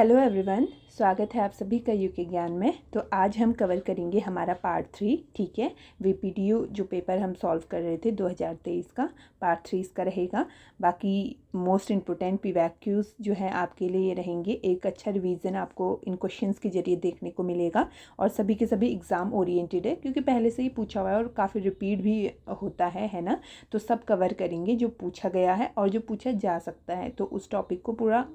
Hello everyone, स्वागत है आप सभी का यूके ज्ञान में। तो आज हम कवर करेंगे हमारा पार्ट 3। ठीक है, वीपीडीयू जो पेपर हम सॉल्व कर रहे थे 2023 का, पार्ट 3 इसका रहेगा। बाकी मोस्ट इम्पोर्टेंट पीवैक्यूज़ जो है आपके लिए ये रहेंगे। एक अच्छा रिवीजन आपको इन क्वेश्चंस के जरिए देखने को मिलेगा और सभी के सभी एग्ज़ाम ओरिएंटेड है, क्योंकि पहले से ही पूछा हुआ है और काफ़ी रिपीट भी होता है ना। तो सब कवर करेंगे जो पूछा गया है और जो पूछा जा सकता है, तो उस टॉपिक को पूरा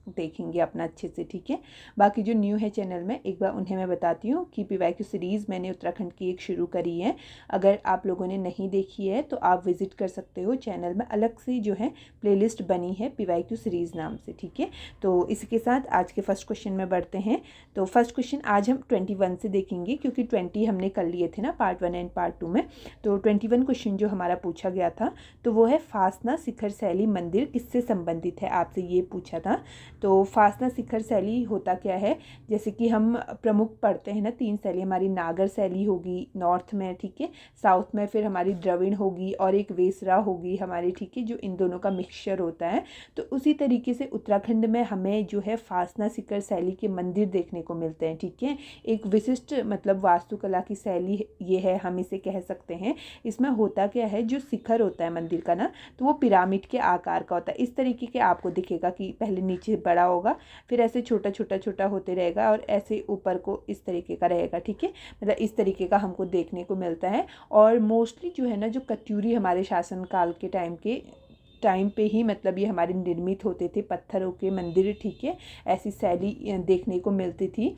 देखेंगे अपना अच्छे से। ठीक है, बाकी जो न्यू है चैनल में, एक बार उन्हें मैं बताती हूँ कि पीवाईक्यू सीरीज़ मैंने उत्तराखंड की एक शुरू करी है। अगर आप लोगों ने नहीं देखी है तो आप विज़िट कर सकते हो, चैनल में अलग से जो है प्लेलिस्ट बनी है पीवाईक्यू सीरीज़ नाम से। ठीक है, तो इसी के साथ आज के फर्स्ट क्वेश्चन में बढ़ते हैं। तो फर्स्ट क्वेश्चन आज हम 21 से देखेंगे, क्योंकि 20 हमने कर लिए थे ना पार्ट 1 एंड पार्ट 2 में। तो 21 क्वेश्चन जो हमारा पूछा गया था तो वो है फासना शिखर शैली मंदिर किससे संबंधित है, आपसे ये पूछा था। तो फासना शिखर शैली होता क्या है, जैसे कि हम प्रमुख पढ़ते हैं ना, 3 शैली हमारी नागर शैली होगी नॉर्थ में, ठीक है, साउथ में फिर हमारी द्रविड़ होगी और एक वेसरा होगी हमारी, ठीक है, जो इन दोनों का मिक्सचर होता है। तो उसी तरीके से उत्तराखंड में हमें जो है फासना शिखर शैली के मंदिर देखने को मिलते हैं। ठीक है, एक विशिष्ट मतलब वास्तुकला की शैली ये है, हम इसे कह सकते हैं। इसमें होता क्या है, जो शिखर होता है मंदिर का ना, तो वो पिरामिड के आकार का होता है। इस तरीके के आपको दिखेगा कि पहले नीचे बड़ा होगा, फिर ऐसे छोटा छोटा छोटा होते रहेगा और ऐसे ऊपर को इस तरीके का रहेगा। ठीक है, मतलब इस तरीके का हमको देखने को मिलता है। और मोस्टली जो है ना, जो कत्यूरी हमारे शासनकाल के टाइम पे ही मतलब ये हमारे निर्मित होते थे पत्थरों के मंदिर। ठीक है, ऐसी शैली देखने को मिलती थी।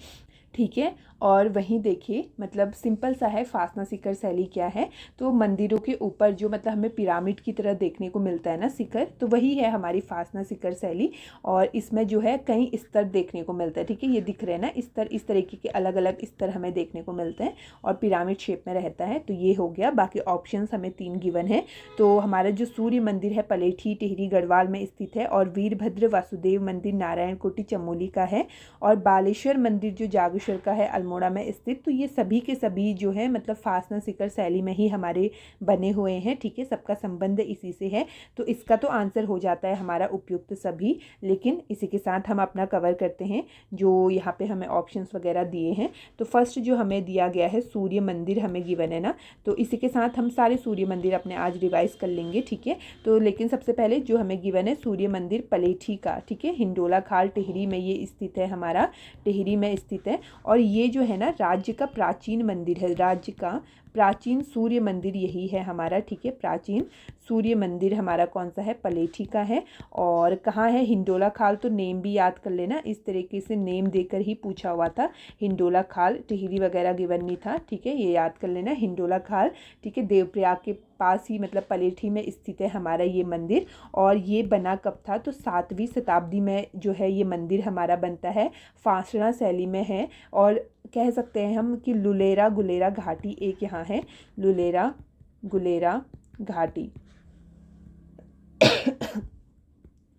ठीक है, और वहीं देखिए मतलब सिंपल सा है, फासना शिखर शैली क्या है, तो मंदिरों के ऊपर जो मतलब हमें पिरामिड की तरह देखने को मिलता है ना शिखर, तो वही है हमारी फासना शिखर शैली। और इसमें जो है कई स्तर देखने को मिलता है। ठीक है, ये दिख रहे हैं ना स्तर, इस तरीके के अलग अलग स्तर हमें देखने को मिलते हैं और पिरामिड शेप में रहता है। तो ये हो गया। बाकी ऑप्शंस हमें 3 गिवन है। तो हमारा जो सूर्य मंदिर है पलेठी टिहरी गढ़वाल में स्थित है, और वीरभद्र वासुदेव मंदिर नारायणकोटि चमोली का है, और बालेश्वर मंदिर जो जागेश्वर का है अल्मोड़ा में स्थित। तो ये सभी के सभी जो है मतलब फासना शिखर शैली में ही हमारे बने हुए हैं। ठीक है, सबका संबंध इसी से है। तो इसका तो आंसर हो जाता है हमारा उपयुक्त सभी। लेकिन इसी के साथ हम अपना कवर करते हैं जो यहाँ पे हमें ऑप्शंस वगैरह दिए हैं। तो फर्स्ट जो हमें दिया गया है सूर्य मंदिर हमें गिवन है ना, तो इसी के साथ हम सारे सूर्य मंदिर अपने आज रिवाइज कर लेंगे। ठीक है, तो लेकिन सबसे पहले जो हमें गिवन है सूर्य मंदिर पलेठी का, ठीक है, हिंडोला खाल टिहरी में ये स्थित है, हमारा टिहरी में स्थित है। और ये जो है ना राज्य का प्राचीन मंदिर है, राज्य का प्राचीन सूर्य मंदिर यही है हमारा। ठीक है, प्राचीन सूर्य मंदिर हमारा कौन सा है, पलेठी का है। और कहाँ है, हिंडोला खाल, तो नेम भी याद कर लेना, इस तरीके से नेम देकर ही पूछा हुआ था। हिंडोला खाल, टिहरी वगैरह गिवन नहीं था। ठीक है, ये याद कर लेना, हिंडोला खाल। ठीक है, देवप्रयाग के पास ही मतलब पलेठी में स्थित है हमारा ये मंदिर। और ये बना कब था, तो 7वीं शताब्दी में जो है ये मंदिर हमारा बनता है, फासना शैली में है। और कह सकते हैं हम कि लुलेरा गुलेरा घाटी एक यहाँ है, लुलेरा गुलेरा घाटी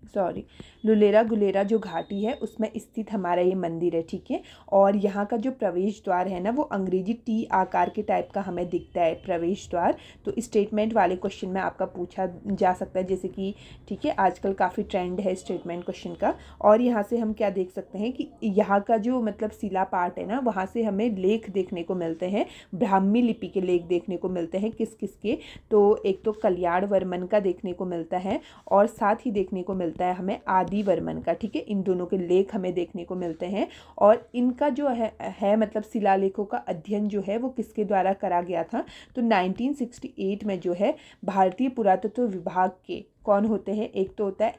सॉरी, लुलेरा गुलेरा जो घाटी है उसमें स्थित हमारा ये मंदिर है। ठीक है, और यहाँ का जो प्रवेश द्वार है ना, वो अंग्रेजी टी आकार के टाइप का हमें दिखता है प्रवेश द्वार। तो स्टेटमेंट वाले क्वेश्चन में आपका पूछा जा सकता है, जैसे कि ठीक है आजकल काफ़ी ट्रेंड है स्टेटमेंट क्वेश्चन का। और यहाँ से हम क्या देख सकते हैं कि यहाँ का जो मतलब शिला पाठ है ना, वहाँ से हमें लेख देखने को मिलते हैं, ब्राह्मी लिपि के लेख देखने को मिलते हैं। किस किस के, तो एक तो कल्याण वर्मन का देखने को मिलता है, और साथ ही देखने को मिलता है हमें आदि वर्मन का। ठीक है, इन दोनों के लेख हमें देखने को मिलते हैं। और इनका जो है मतलब शिलालेखों का अध्ययन जो है वो किसके द्वारा करा गया था, तो 1968 में जो है भारतीय पुरातत्व विभाग के कौन होते हैं, एक तो होता है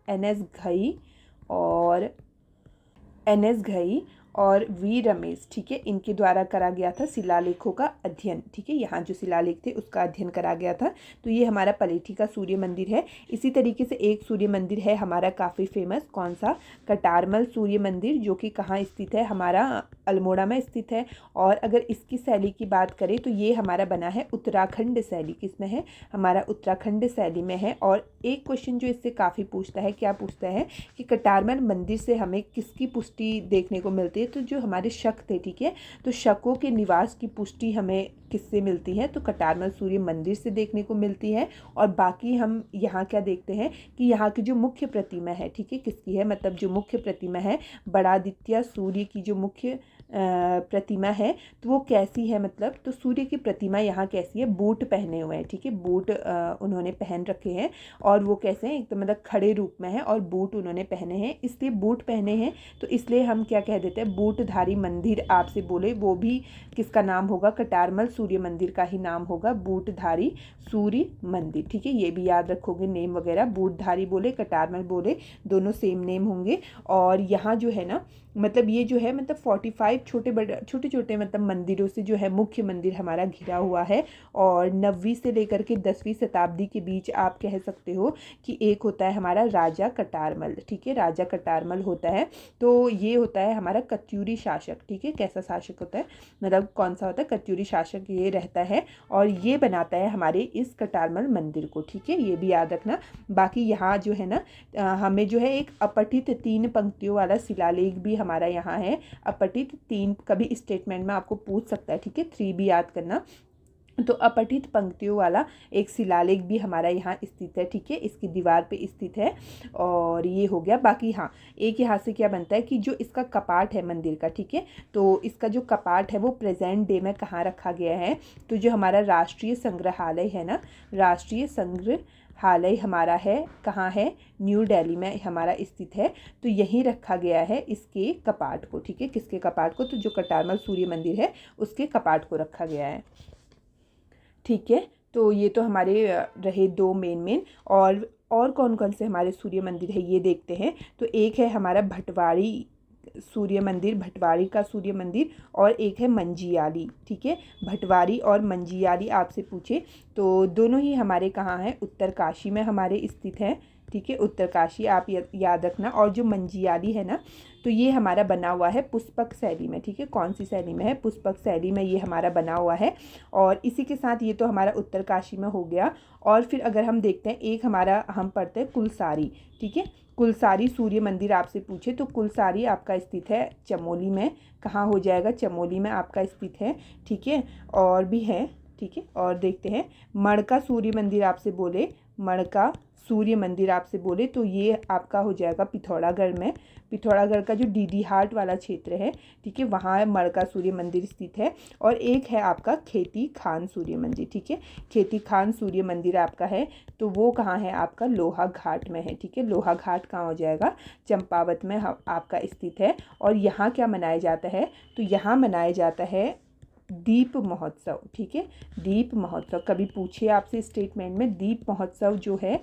एन एस घई और वी रमेश। ठीक है, इनके द्वारा करा गया था शिलालेखों का अध्ययन। ठीक है, यहाँ जो शिलालेख थे उसका अध्ययन करा गया था। तो ये हमारा पलेठी का सूर्य मंदिर है। इसी तरीके से एक सूर्य मंदिर है हमारा काफ़ी फेमस, कौन सा, कटारमल सूर्य मंदिर, जो कि कहाँ स्थित है, हमारा अल्मोड़ा में स्थित है। और अगर इसकी शैली की बात करें तो ये हमारा बना है उत्तराखंड शैली, किसमें है, हमारा उत्तराखंड शैली में है। और एक क्वेश्चन जो इससे काफ़ी पूछता है, क्या पूछता है कि कटारमल मंदिर से हमें किसकी पुष्टि देखने को मिलती है, तो जो हमारे शक थे। ठीक है, तो शकों के निवास की पुष्टि हमें किससे मिलती है, तो कटारमल सूर्य मंदिर से देखने को मिलती है। और बाकी हम यहाँ क्या देखते हैं कि यहाँ की जो मुख्य प्रतिमा है, ठीक है, किसकी है, मतलब जो मुख्य प्रतिमा है बड़ादित्य सूर्य की जो मुख्य प्रतिमा है, तो वो कैसी है, मतलब तो सूर्य की प्रतिमा यहाँ कैसी है, बूट पहने हुए हैं, ठीक है, बूट उन्होंने पहन रखे हैं और वो कैसे हैं, एक तो मतलब खड़े रूप में है और बूट उन्होंने पहने हैं, इसलिए बूट पहने हैं तो इसलिए हम क्या कह देते हैं, बूटधारी मंदिर आपसे बोले वो भी किसका नाम होगा, कटारमल सूर्य मंदिर का ही नाम होगा, बूटधारी सूर्य मंदिर, ठीक है, ये भी याद रखोगे नेम वगैरह, बूटधारी बोले कटारमल बोले दोनों सेम नेम होंगे। और यहाँ जो है ना, मतलब ये जो है मतलब 45 छोटे छोटे मतलब मंदिरों से जो है मुख्य मंदिर हमारा घिरा हुआ है। और 9वीं से लेकर के 10वीं शताब्दी के बीच आप कह सकते हो कि एक होता है हमारा राजा कटारमल, ठीक है, राजा कटारमल होता है, तो ये होता है हमारा कत्यूरी शासक, ठीक है, कैसा शासक होता है, मतलब कौन सा होता है, कत्यूरी शासक ये रहता है और ये बनाता है हमारे इस कटारमल मंदिर को, ठीक है, ये भी याद रखना। बाकी यहाँ जो है ना हमें जो है एक अपठित 3 पंक्तियों वाला शिलालेख भी हमारा यहाँ है, अपठित 3 कभी स्टेटमेंट में आपको पूछ सकता है, ठीक है, 3 भी याद करना, तो अपठित पंक्तियों वाला एक शिलालेख भी हमारा यहाँ स्थित है, ठीक है, इसकी दीवार पे स्थित है। और ये हो गया। बाकी हाँ, एक यहाँ से क्या बनता है कि जो इसका कपाट है मंदिर का, ठीक है, तो इसका जो कपाट है वो प्रेजेंट डे में कहाँ रखा गया है, तो जो हमारा राष्ट्रीय संग्रहालय है ना, राष्ट्रीय संग्रहालय हमारा है कहाँ है, न्यू दिल्ली में हमारा स्थित है, तो यहीं रखा गया है इसके कपाट को, ठीक है, किसके कपाट को, तो जो कटारमल सूर्य मंदिर है उसके कपाट को रखा गया है, ठीक है। तो ये तो हमारे रहे 2 मेन और कौन कौन से हमारे सूर्य मंदिर है ये देखते हैं। तो एक है हमारा भटवाड़ी सूर्य मंदिर, भटवाड़ी का सूर्य मंदिर, और एक है मंजियाली, ठीक है, भटवाड़ी और मंजियाली आपसे पूछे तो दोनों ही हमारे कहाँ हैं, उत्तरकाशी में हमारे स्थित है, ठीक है, उत्तरकाशी आप याद रखना। और जो मंजियाली है ना, तो ये हमारा बना हुआ है पुष्पक शैली में, ठीक है, कौन सी शैली में है, पुष्पक शैली में ये हमारा बना हुआ है। और इसी के साथ ये तो हमारा उत्तरकाशी में हो गया। और फिर अगर हम देखते हैं एक हमारा हम पढ़ते हैं कुलसारी, ठीक है, कुलसारी सूर्य मंदिर आपसे पूछे तो कुलसारी आपका स्थित है चमोली में, कहाँ हो जाएगा, चमोली में आपका स्थित है, ठीक है, और भी है, ठीक है। और देखते हैं मड़का सूर्य मंदिर आपसे बोले, मड़का सूर्य मंदिर आपसे बोले तो ये आपका हो जाएगा पिथौरागढ़ में, पिथौरागढ़ का जो डीडी हाट वाला क्षेत्र है, ठीक है, वहाँ मड़का सूर्य मंदिर स्थित है। और एक है आपका खेती खान सूर्य मंदिर, ठीक है, खेती खान सूर्य मंदिर आपका है, तो वो कहाँ है आपका लोहा घाट में है, ठीक है, लोहा घाट कहाँ हो जाएगा, चंपावत में आपका स्थित है। और यहाँ क्या मनाया जाता है, तो यहाँ मनाया जाता है दीप महोत्सव, ठीक है, दीप महोत्सव कभी पूछिए आपसे स्टेटमेंट में, दीप महोत्सव जो है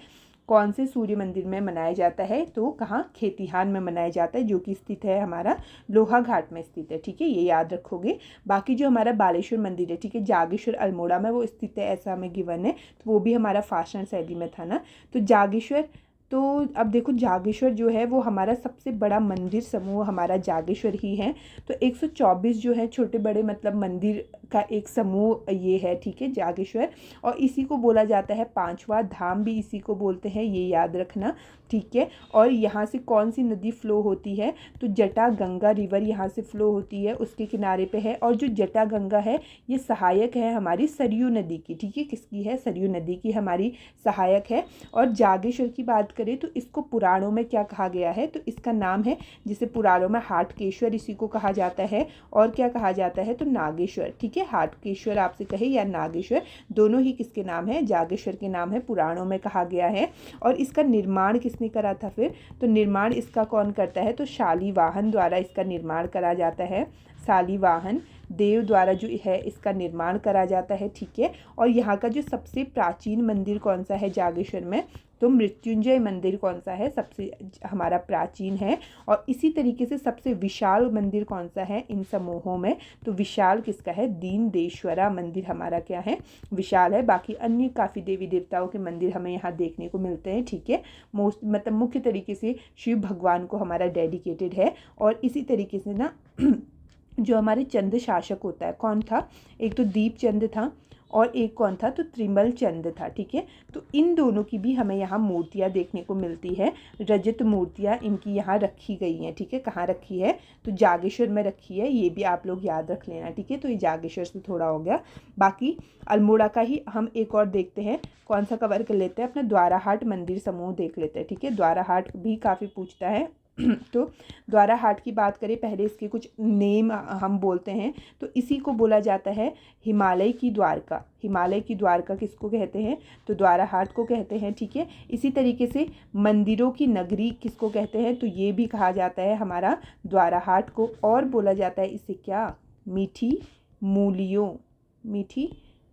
कौन से सूर्य मंदिर में मनाया जाता है, तो कहाँ, खेतिहान में मनाया जाता है, जो कि स्थित है हमारा लोहा घाट में स्थित है, ठीक है, ये याद रखोगे। बाकी जो हमारा बालेश्वर मंदिर है, ठीक है, जागेश्वर अल्मोड़ा में वो स्थित है, ऐसा हमें गिवन है, तो वो भी हमारा फाशन शैली में था ना। तो जागेश्वर, तो अब देखो जागेश्वर जो है वो हमारा सबसे बड़ा मंदिर समूह हमारा जागेश्वर ही है। तो 124 जो है छोटे बड़े मतलब मंदिर का एक समूह ये है, ठीक है, जागेश्वर। और इसी को बोला जाता है 5वां धाम, भी इसी को बोलते हैं, ये याद रखना, ठीक है। और यहाँ से कौन सी नदी फ्लो होती है, तो जटा गंगा रिवर यहाँ से फ्लो होती है, उसके किनारे पे है। और जो जटा गंगा है ये सहायक है हमारी सरयू नदी की, ठीक है, किसकी है, सरयू नदी की हमारी सहायक है। और जागेश्वर की बात करें तो इसको पुराणों में क्या कहा गया है, तो इसका नाम है, जिसे पुराणों में हाटकेश्वर इसी को कहा जाता है, और क्या कहा जाता है, तो नागेश्वर, ठीक है, हाटकेश्वर आपसे कहे या नागेश्वर, दोनों ही किसके नाम है, जागेश्वर के नाम है, पुराणों में कहा गया है। और इसका निर्माण किसने करा था फिर, तो निर्माण इसका कौन करता है, तो शालीवाहन द्वारा इसका निर्माण करा जाता है, शालीवाहन देव द्वारा जो है इसका निर्माण करा जाता है, ठीक है। और यहाँ का जो सबसे प्राचीन मंदिर कौन सा है जागेश्वर में, तो मृत्युंजय मंदिर कौन सा है, सबसे हमारा प्राचीन है। और इसी तरीके से सबसे विशाल मंदिर कौन सा है इन समूहों में, तो विशाल किसका है, दीनदेश्वरा मंदिर हमारा क्या है, विशाल है। बाकी अन्य काफ़ी देवी देवताओं के मंदिर हमें यहाँ देखने को मिलते हैं, ठीक है, मतलब मुख्य तरीके से शिव भगवान को हमारा डेडिकेटेड है। और इसी तरीके से ना जो हमारे चंद्र शासक होता है, कौन था, एक तो दीप चंद था, और एक कौन था, तो त्रिमल चंद था। ठीक है, तो इन दोनों की भी हमें यहाँ मूर्तियाँ देखने को मिलती है, रजत मूर्तियाँ इनकी यहाँ रखी गई हैं। ठीक है, कहाँ रखी है, तो जागेश्वर में रखी है, ये भी आप लोग याद रख लेना। ठीक है, तो ये जागेश्वर से थोड़ा हो गया। बाकी अल्मोड़ा का ही हम एक और देखते हैं, कौन सा कवर कर लेते हैं, अपना द्वाराहाट मंदिर समूह देख लेते हैं। ठीक है, द्वाराहाट भी काफ़ी पूछता है तो द्वाराहाट की बात करें, पहले इसके कुछ नेम हम बोलते हैं, तो इसी को बोला जाता है हिमालय की द्वारका। हिमालय की द्वारका किसको कहते हैं, तो द्वाराहाट को कहते हैं। ठीक है, इसी तरीके से मंदिरों की नगरी किसको कहते हैं, तो ये भी कहा जाता है हमारा द्वाराहाट को। और बोला जाता है इसे क्या, मीठी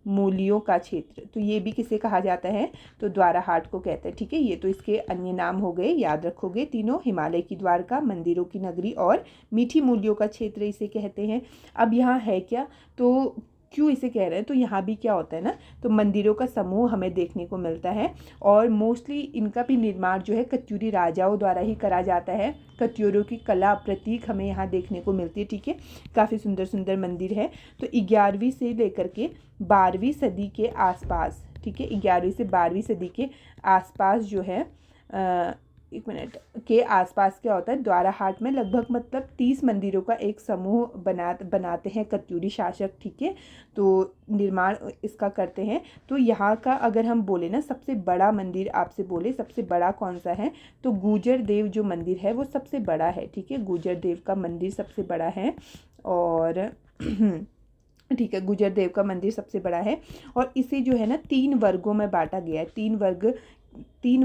मूलियों का क्षेत्र, तो ये भी किसे कहा जाता है, तो द्वाराहाट को कहते हैं। ठीक है, ये तो इसके अन्य नाम हो गए, याद रखोगे तीनों, हिमालय की द्वारका, मंदिरों की नगरी और मीठी मूलियों का क्षेत्र इसे कहते हैं। अब यहाँ है क्या, तो क्यों इसे कह रहे हैं, तो यहाँ भी क्या होता है ना, तो मंदिरों का समूह हमें देखने को मिलता है और मोस्टली इनका भी निर्माण जो है कत्यूरी राजाओं द्वारा ही करा जाता है। कत्यूरों की कला प्रतीक हमें यहाँ देखने को मिलती है। ठीक है, काफ़ी सुंदर सुंदर मंदिर है। तो 11वीं से लेकर के 12वीं सदी के आसपास, ठीक है, 11वीं से 12वीं सदी के आसपास जो है एक मिनट के आसपास क्या होता है, द्वाराहाट में लगभग मतलब 30 मंदिरों का एक समूह बनाते हैं कत्यूरी शासक। ठीक है, तो निर्माण इसका करते हैं। तो यहाँ का अगर हम बोले ना, सबसे बड़ा मंदिर आपसे बोले सबसे बड़ा कौन सा है, तो गुजर देव जो मंदिर है वो सबसे बड़ा है। ठीक है, गुजर देव का मंदिर सबसे बड़ा है और ठीक है, गुजर देव का मंदिर सबसे बड़ा है और इसे जो है ना 3 वर्गों में बांटा गया है। 3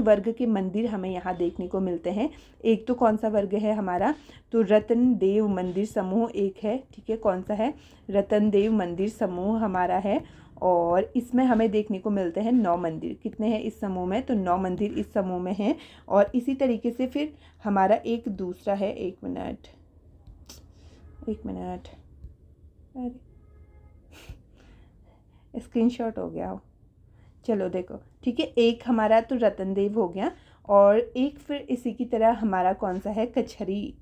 वर्ग के मंदिर हमें यहाँ देखने को मिलते हैं। एक तो कौन सा वर्ग है हमारा, तो रतन देव मंदिर समूह एक है। ठीक है, कौन सा है, रतन देव मंदिर समूह हमारा है और इसमें हमें देखने को मिलते हैं 9 मंदिर। कितने हैं इस समूह में, तो 9 मंदिर इस समूह में हैं। और इसी तरीके से फिर हमारा एक दूसरा है, एक मिनट अरे स्क्रीनशॉट हो गया हो, चलो देखो। ठीक है, एक हमारा तो रतन देव हो गया और एक फिर इसी की तरह हमारा कौन सा है, कचहरी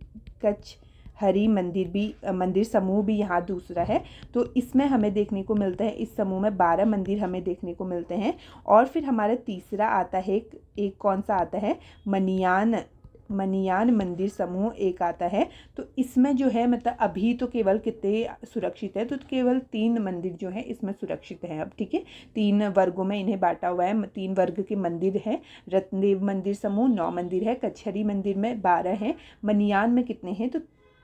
मंदिर समूह भी यहाँ दूसरा है। तो इसमें हमें देखने को मिलता है, इस समूह में 12 मंदिर हमें देखने को मिलते हैं। और फिर हमारा तीसरा आता है एक कौन सा आता है, मनियान मंदिर समूह एक आता है। तो इसमें जो है मतलब अभी तो केवल कितने सुरक्षित है, तो केवल 3 मंदिर जो है इसमें सुरक्षित हैं अब। ठीक है, 3 वर्गों में इन्हें बांटा हुआ है, 3 वर्ग के मंदिर हैं। रत्नदेव मंदिर समूह 9 मंदिर है, कचहरी मंदिर में 12 हैं, मनियान में कितने हैं, तो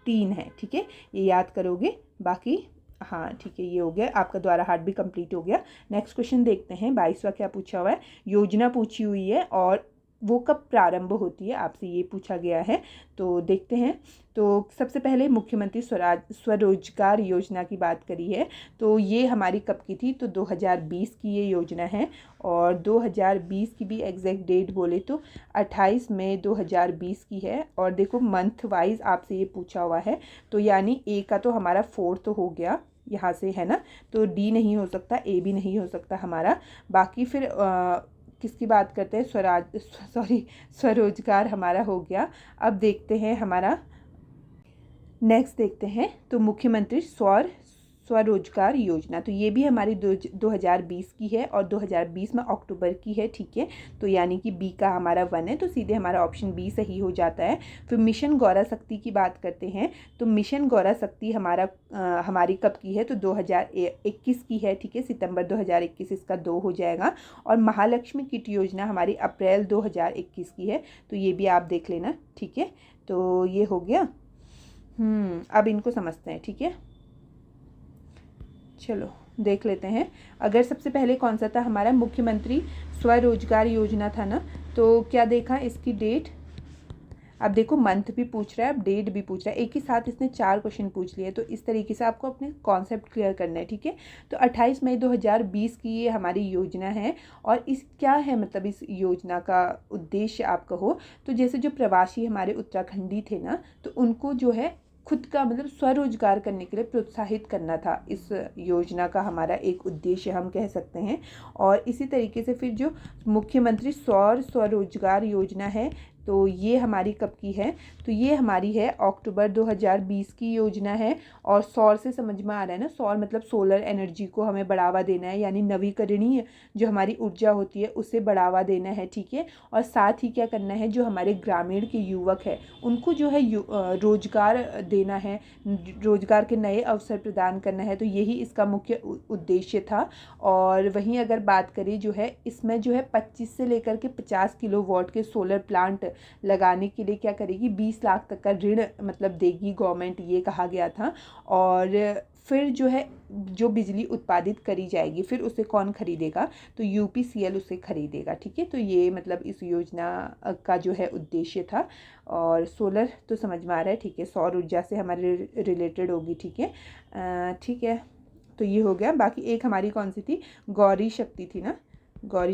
3 हैं। ठीक है, ये याद करोगे। बाकी हाँ ठीक है, ये हो गया आपका द्वाराहाट भी कंप्लीट हो गया। नेक्स्ट क्वेश्चन देखते हैं, 22वां क्या पूछा हुआ है, योजना पूछी हुई है और वो कब प्रारंभ होती है आपसे ये पूछा गया है। तो देखते हैं, तो सबसे पहले मुख्यमंत्री स्वरोजगार योजना की बात करी है, तो ये हमारी कब की थी, तो 2020 की ये योजना है। और 2020 की भी एग्जैक्ट डेट बोले तो 28 मई 2020 की है। और देखो मंथ वाइज आपसे ये पूछा हुआ है, तो यानी ए का तो हमारा 4 तो हो गया यहाँ से, है ना, तो डी नहीं हो सकता, ए भी नहीं हो सकता हमारा। बाकी फिर किसकी बात करते हैं, स्वरोजगार हमारा हो गया। अब देखते हैं हमारा नेक्स्ट देखते हैं, तो मुख्यमंत्री स्वरोजगार योजना, तो ये भी हमारी 2020 की है और 2020 में अक्टूबर की है। ठीक है, तो यानी कि बी का हमारा 1 है, तो सीधे हमारा ऑप्शन बी सही हो जाता है। फिर मिशन गौरा शक्ति की बात करते हैं, तो मिशन गौरा शक्ति हमारी कब की है, तो 2021 की है। ठीक है, सितंबर 2021 इसका 2 हो जाएगा। और महालक्ष्मी किट योजना हमारी अप्रैल 2021 की है, तो ये भी आप देख लेना। ठीक है, तो ये हो गया। अब इनको समझते हैं। ठीक है, चलो देख लेते हैं। अगर सबसे पहले कौन सा था हमारा, मुख्यमंत्री स्वरोजगार योजना था ना, तो क्या देखा इसकी डेट, अब देखो मंथ भी पूछ रहा है, अब डेट भी पूछ रहा है, एक ही साथ इसने 4 क्वेश्चन पूछ लिए। तो इस तरीके से आपको अपने कॉन्सेप्ट क्लियर करना है। ठीक है, तो 28 मई 2020 की ये हमारी योजना है। और इस क्या है मतलब इस योजना का उद्देश्य आप कहो, तो जैसे जो प्रवासी हमारे उत्तराखंडी थे ना, तो उनको जो है खुद का मतलब स्वरोजगार करने के लिए प्रोत्साहित करना था, इस योजना का हमारा एक उद्देश्य हम कह सकते हैं। और इसी तरीके से फिर जो मुख्यमंत्री स्वरोजगार योजना है, तो ये हमारी कब की है, तो ये हमारी है अक्टूबर 2020 की योजना है। और सौर से समझ में आ रहा है ना, सौर मतलब सोलर एनर्जी को हमें बढ़ावा देना है, यानी नवीकरणीय जो हमारी ऊर्जा होती है उसे बढ़ावा देना है, ठीक है। और साथ ही क्या करना है, जो हमारे ग्रामीण के युवक हैं उनको जो है रोजगार देना है, रोजगार के नए अवसर प्रदान करना है। तो यही इसका मुख्य उद्देश्य था। और वहीं अगर बात करें जो है, इसमें जो है 25 से लेकर के 50 किलोवाट के सोलर प्लांट लगाने के लिए क्या करेगी, 20 लाख तक का ऋण मतलब देगी गवर्नमेंट, ये कहा गया था। और फिर जो है जो बिजली उत्पादित करी जाएगी फिर उसे कौन खरीदेगा, तो यूपीसीएल उसे खरीदेगा, ठीक है। तो ये मतलब इस योजना का जो है उद्देश्य था। और सोलर तो समझ में आ रहा है, ठीक है, सौर ऊर्जा से हमारे रिलेटेड होगी, ठीक है। ठीक है, तो ये हो गया। बाकी एक हमारी कौन सी थी, गौरी शक्ति थी ना, गौरा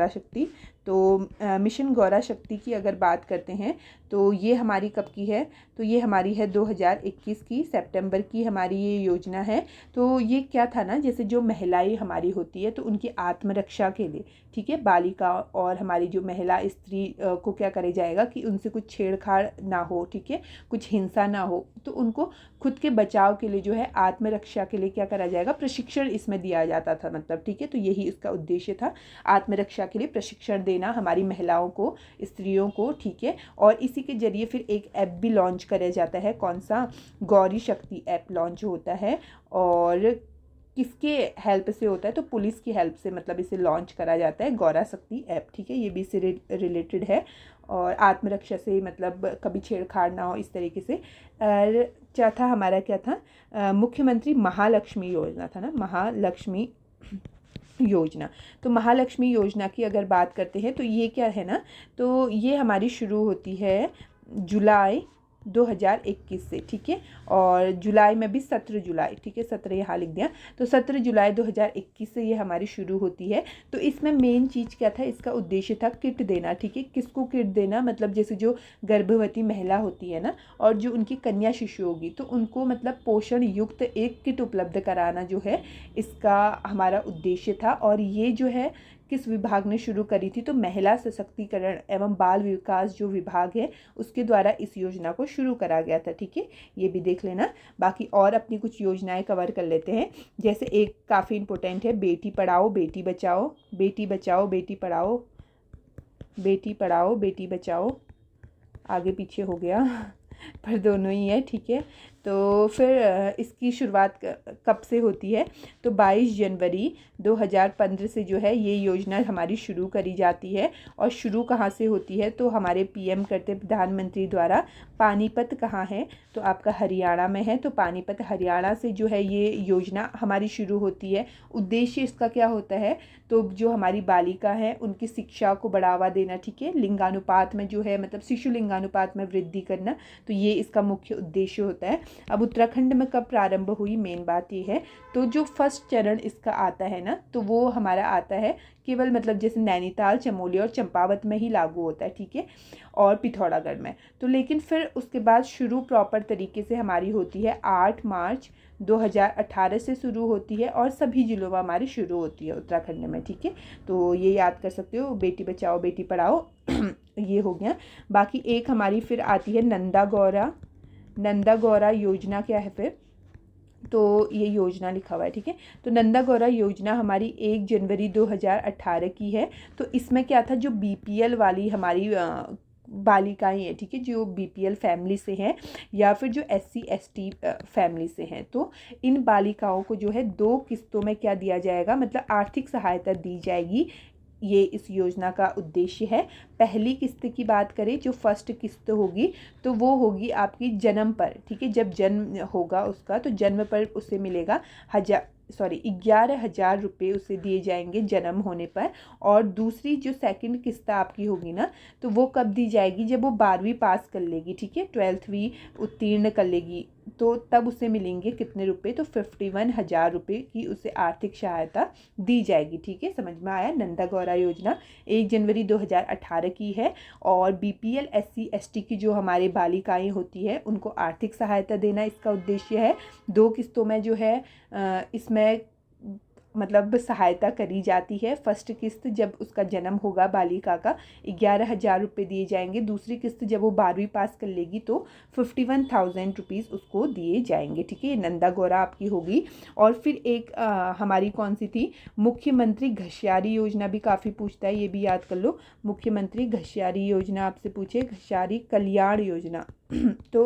शक्ति। तो मिशन गौरा शक्ति की अगर बात करते हैं तो ये हमारी कब की है, तो ये हमारी है 2021 की सितंबर की हमारी ये योजना है। तो ये क्या था ना, जैसे जो महिलाएं हमारी होती है तो उनकी आत्मरक्षा के लिए, ठीक है, बालिका और हमारी जो महिला स्त्री को क्या करे जाएगा कि उनसे कुछ छेड़छाड़ ना हो, ठीक है, कुछ हिंसा ना हो। तो उनको खुद के बचाव के लिए जो है आत्मरक्षा के लिए क्या करा जाएगा, प्रशिक्षण इसमें दिया जाता था, मतलब, ठीक है। तो यही इसका उद्देश्य था, आत्मरक्षा के लिए प्रशिक्षण देना हमारी महिलाओं को, स्त्रियों को, ठीक है। और इसी के जरिए फिर एक ऐप भी लॉन्च किया जाता है, कौन सा, गौरी शक्ति ऐप लॉन्च होता है। और किसके हेल्प से होता है, तो पुलिस की हेल्प से मतलब इसे लॉन्च करा जाता है, गौरा शक्ति ऐप, ठीक है। ये भी इससे रिलेटेड है और आत्मरक्षा से मतलब कभी छेड़छाड़ ना हो इस तरीके से। और चौथा हमारा क्या था, मुख्यमंत्री महालक्ष्मी योजना था ना, महालक्ष्मी योजना। तो महालक्ष्मी योजना की अगर बात करते हैं तो ये क्या है ना, तो ये हमारी शुरू होती है जुलाई 2021 से, ठीक है। और जुलाई में भी 17 जुलाई, ठीक है, 17 यहाँ लिख दिया। तो 17 जुलाई 2021 से ये हमारी शुरू होती है। तो इसमें मेन चीज़ क्या था, इसका उद्देश्य था किट देना, ठीक है। किसको किट देना, मतलब जैसे जो गर्भवती महिला होती है ना और जो उनकी कन्या शिशु होगी तो उनको मतलब पोषण युक्त एक किट उपलब्ध कराना जो है इसका हमारा उद्देश्य था। और ये जो है किस विभाग ने शुरू करी थी, तो महिला सशक्तिकरण एवं बाल विकास जो विभाग है उसके द्वारा इस योजना को शुरू करा गया था, ठीक है। ये भी देख लेना। बाकी और अपनी कुछ योजनाएं कवर कर लेते हैं। जैसे एक काफ़ी इम्पोर्टेंट है, बेटी पढ़ाओ बेटी बचाओ, बेटी बचाओ बेटी पढ़ाओ, बेटी पढ़ाओ बेटी बचाओ, आगे पीछे हो गया पर दोनों ही है, ठीक है। तो फिर इसकी शुरुआत कब से होती है, तो 22 जनवरी 2015 से जो है ये योजना हमारी शुरू करी जाती है। और शुरू कहाँ से होती है, तो हमारे पीएम करते प्रधानमंत्री द्वारा। पानीपत कहाँ है, तो आपका हरियाणा में है। तो पानीपत हरियाणा से जो है ये योजना हमारी शुरू होती है। उद्देश्य इसका क्या होता है, तो जो हमारी बालिका है उनकी शिक्षा को बढ़ावा देना, ठीक है, लिंगानुपात में जो है मतलब शिशु लिंगानुपात में वृद्धि करना। तो ये इसका मुख्य उद्देश्य होता है। अब उत्तराखंड में कब प्रारंभ हुई, मेन बात ये है। तो जो फर्स्ट चरण इसका आता है ना, तो वो हमारा आता है केवल मतलब जैसे नैनीताल, चमोली और चंपावत में ही लागू होता है, ठीक है, और पिथौरागढ़ में। तो लेकिन फिर उसके बाद शुरू प्रॉपर तरीके से हमारी होती है 8 मार्च 2018 से शुरू होती है और सभी जिलों में हमारी शुरू होती है उत्तराखंड में, ठीक है। तो ये याद कर सकते हो, बेटी बचाओ बेटी पढ़ाओ ये हो गया। बाकी एक हमारी फिर आती है नंदा गौरा योजना। क्या है फिर, तो ये योजना लिखा हुआ है, ठीक है। तो नंदा गौरा योजना हमारी 1 जनवरी 2018 की है। तो इसमें क्या था, जो बीपीएल वाली हमारी बालिकाएं हैं, ठीक है, जो बीपीएल फैमिली से हैं या फिर जो एससी एसटी फैमिली से हैं, तो इन बालिकाओं को जो है 2 किस्तों में क्या दिया जाएगा, मतलब आर्थिक सहायता दी जाएगी। ये इस योजना का उद्देश्य है। पहली किस्त की बात करें, जो फर्स्ट किस्त होगी तो वो होगी आपकी जन्म पर, ठीक है, जब जन्म होगा उसका तो जन्म पर उसे मिलेगा 11,000 रुपये उसे दिए जाएंगे जन्म होने पर। और दूसरी जो सेकंड किस्त आपकी होगी ना, तो वो कब दी जाएगी, जब वो 12वीं पास कर लेगी, ठीक है, 12वीं उत्तीर्ण कर लेगी, तो तब उसे मिलेंगे कितने रुपए, तो 51,000 रुपये की उसे आर्थिक सहायता दी जाएगी, ठीक है। समझ में आया। नंदा गौरा योजना 1 जनवरी 2018 की है। और बीपीएल एससी एसटी की जो हमारे बालिकाएं होती है उनको आर्थिक सहायता देना इसका उद्देश्य है। 2 किस्तों में जो है इसमें मतलब सहायता करी जाती है। फर्स्ट किस्त जब उसका जन्म होगा बालिका का 11,000 रुपये दिए जाएंगे। दूसरी किस्त जब वो 12वीं पास कर लेगी तो 51,000 रुपीज़ उसको दिए जाएंगे। ठीक है, ये नंदा गौरा आपकी होगी। और फिर एक हमारी कौन सी थी, मुख्यमंत्री घसियारी योजना भी काफ़ी पूछता है, ये भी याद कर लो। मुख्यमंत्री घसियारी योजना आपसे पूछे, घसियारी कल्याण योजना तो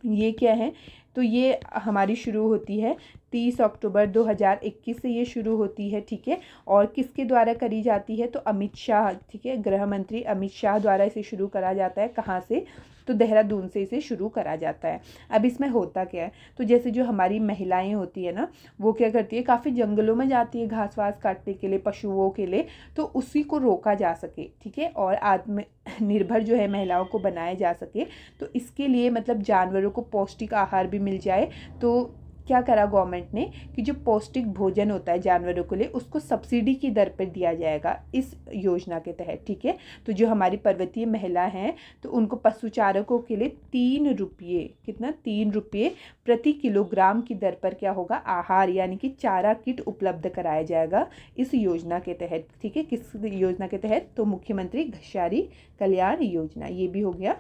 ये क्या है, तो ये हमारी शुरू होती है 30 अक्टूबर 2021 से ये शुरू होती है। ठीक है, और किसके द्वारा करी जाती है, तो अमित शाह, ठीक है, गृह मंत्री अमित शाह द्वारा इसे शुरू करा जाता है। कहाँ से, तो देहरादून से इसे शुरू करा जाता है। अब इसमें होता क्या है, तो जैसे जो हमारी महिलाएं होती है ना, वो क्या करती है, काफ़ी जंगलों में जाती है घास वास काटने के लिए पशुओं के लिए, तो उसी को रोका जा सके। ठीक है, और आत्मनिर्भर जो है महिलाओं को बनाया जा सके, तो इसके लिए मतलब जानवरों को पौष्टिक आहार भी मिल जाए। तो क्या करा गवर्नमेंट ने कि जो पौष्टिक भोजन होता है जानवरों के लिए उसको सब्सिडी की दर पर दिया जाएगा इस योजना के तहत। ठीक है, तो जो हमारी पर्वतीय महिला हैं तो उनको पशुचारकों के लिए 3 रुपये, कितना, 3 रुपये प्रति किलोग्राम की दर पर क्या होगा, आहार यानी कि चारा किट उपलब्ध कराया जाएगा इस योजना के तहत। ठीक है, किस योजना के तहत, तो मुख्यमंत्री घसियारी कल्याण योजना, ये भी हो गया।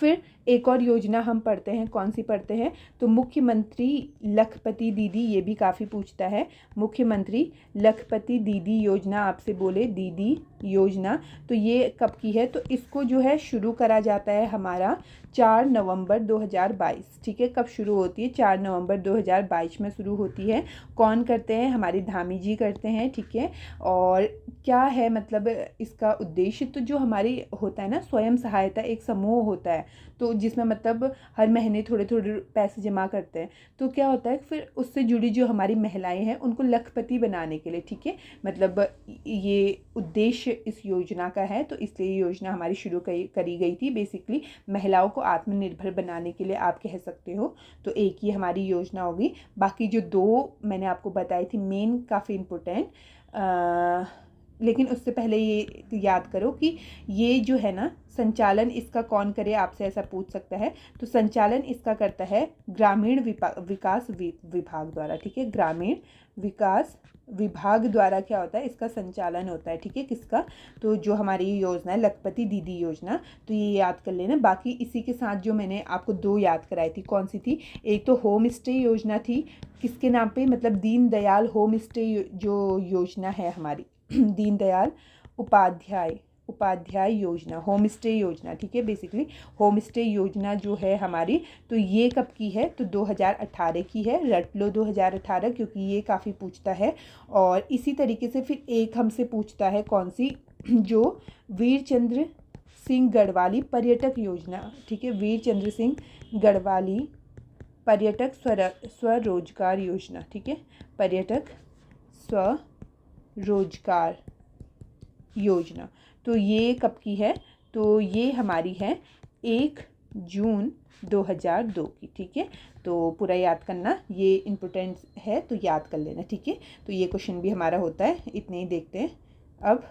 फिर एक और योजना हम पढ़ते हैं, कौन सी पढ़ते हैं, तो मुख्यमंत्री लखपति दीदी, ये भी काफ़ी पूछता है। मुख्यमंत्री लखपति दीदी योजना आपसे बोले, दीदी योजना, तो ये कब की है, तो इसको जो है शुरू करा जाता है हमारा 4 नवंबर 2022। ठीक है, कब शुरू होती है, 4 नवंबर 2022 में शुरू होती है। कौन करते हैं, हमारी धामी जी करते हैं। ठीक है, और क्या है मतलब इसका उद्देश्य, तो जो हमारी होता है ना स्वयं सहायता एक समूह होता है, तो जिसमें मतलब हर महीने थोड़े थोड़े पैसे जमा करते हैं, तो क्या होता है फिर उससे जुड़ी जो हमारी महिलाएं हैं उनको लखपति बनाने के लिए, ठीक है, मतलब ये उद्देश्य इस योजना का है, तो इसलिए ये योजना हमारी शुरू करी गई थी। बेसिकली महिलाओं को आत्मनिर्भर बनाने के लिए आप कह सकते हो। तो एक ही हमारी योजना होगी, बाकी जो 2 मैंने आपको बताई थी मेन काफ़ी इम्पोर्टेंट, लेकिन उससे पहले ये याद करो कि ये जो है ना संचालन इसका कौन करे, आपसे ऐसा पूछ सकता है। तो संचालन इसका करता है ग्रामीण विकास विभाग द्वारा। ठीक है, ग्रामीण विकास विभाग द्वारा क्या होता है, इसका संचालन होता है। ठीक है, किसका, तो जो हमारी योजना है लखपति दीदी योजना, तो ये याद कर लेना। बाकी इसी के साथ जो मैंने आपको 2 याद कराई थी, कौन सी थी, एक तो होम स्टे योजना थी, किसके नाम पे, मतलब दीनदयाल होम स्टे जो योजना है हमारी दीनदयाल उपाध्याय योजना, होम स्टे योजना। ठीक है, बेसिकली होम स्टे योजना जो है हमारी, तो ये कब की है, तो 2018 की है। रट लो 2018, क्योंकि ये काफ़ी पूछता है। और इसी तरीके से फिर एक हमसे पूछता है कौन सी, जो वीरचंद्र सिंह गढ़वाली पर्यटक योजना। ठीक है, वीरचंद्र सिंह गढ़वाली पर्यटक स्वरोजगार योजना। ठीक है, पर्यटक स्वरोजगार योजना, तो ये कब की है, तो ये हमारी है 1 जून 2002 की। ठीक है, तो पूरा याद करना, ये इम्पोर्टेंट है तो याद कर लेना। ठीक है, तो ये क्वेश्चन भी हमारा होता है, इतने ही देखते हैं अब।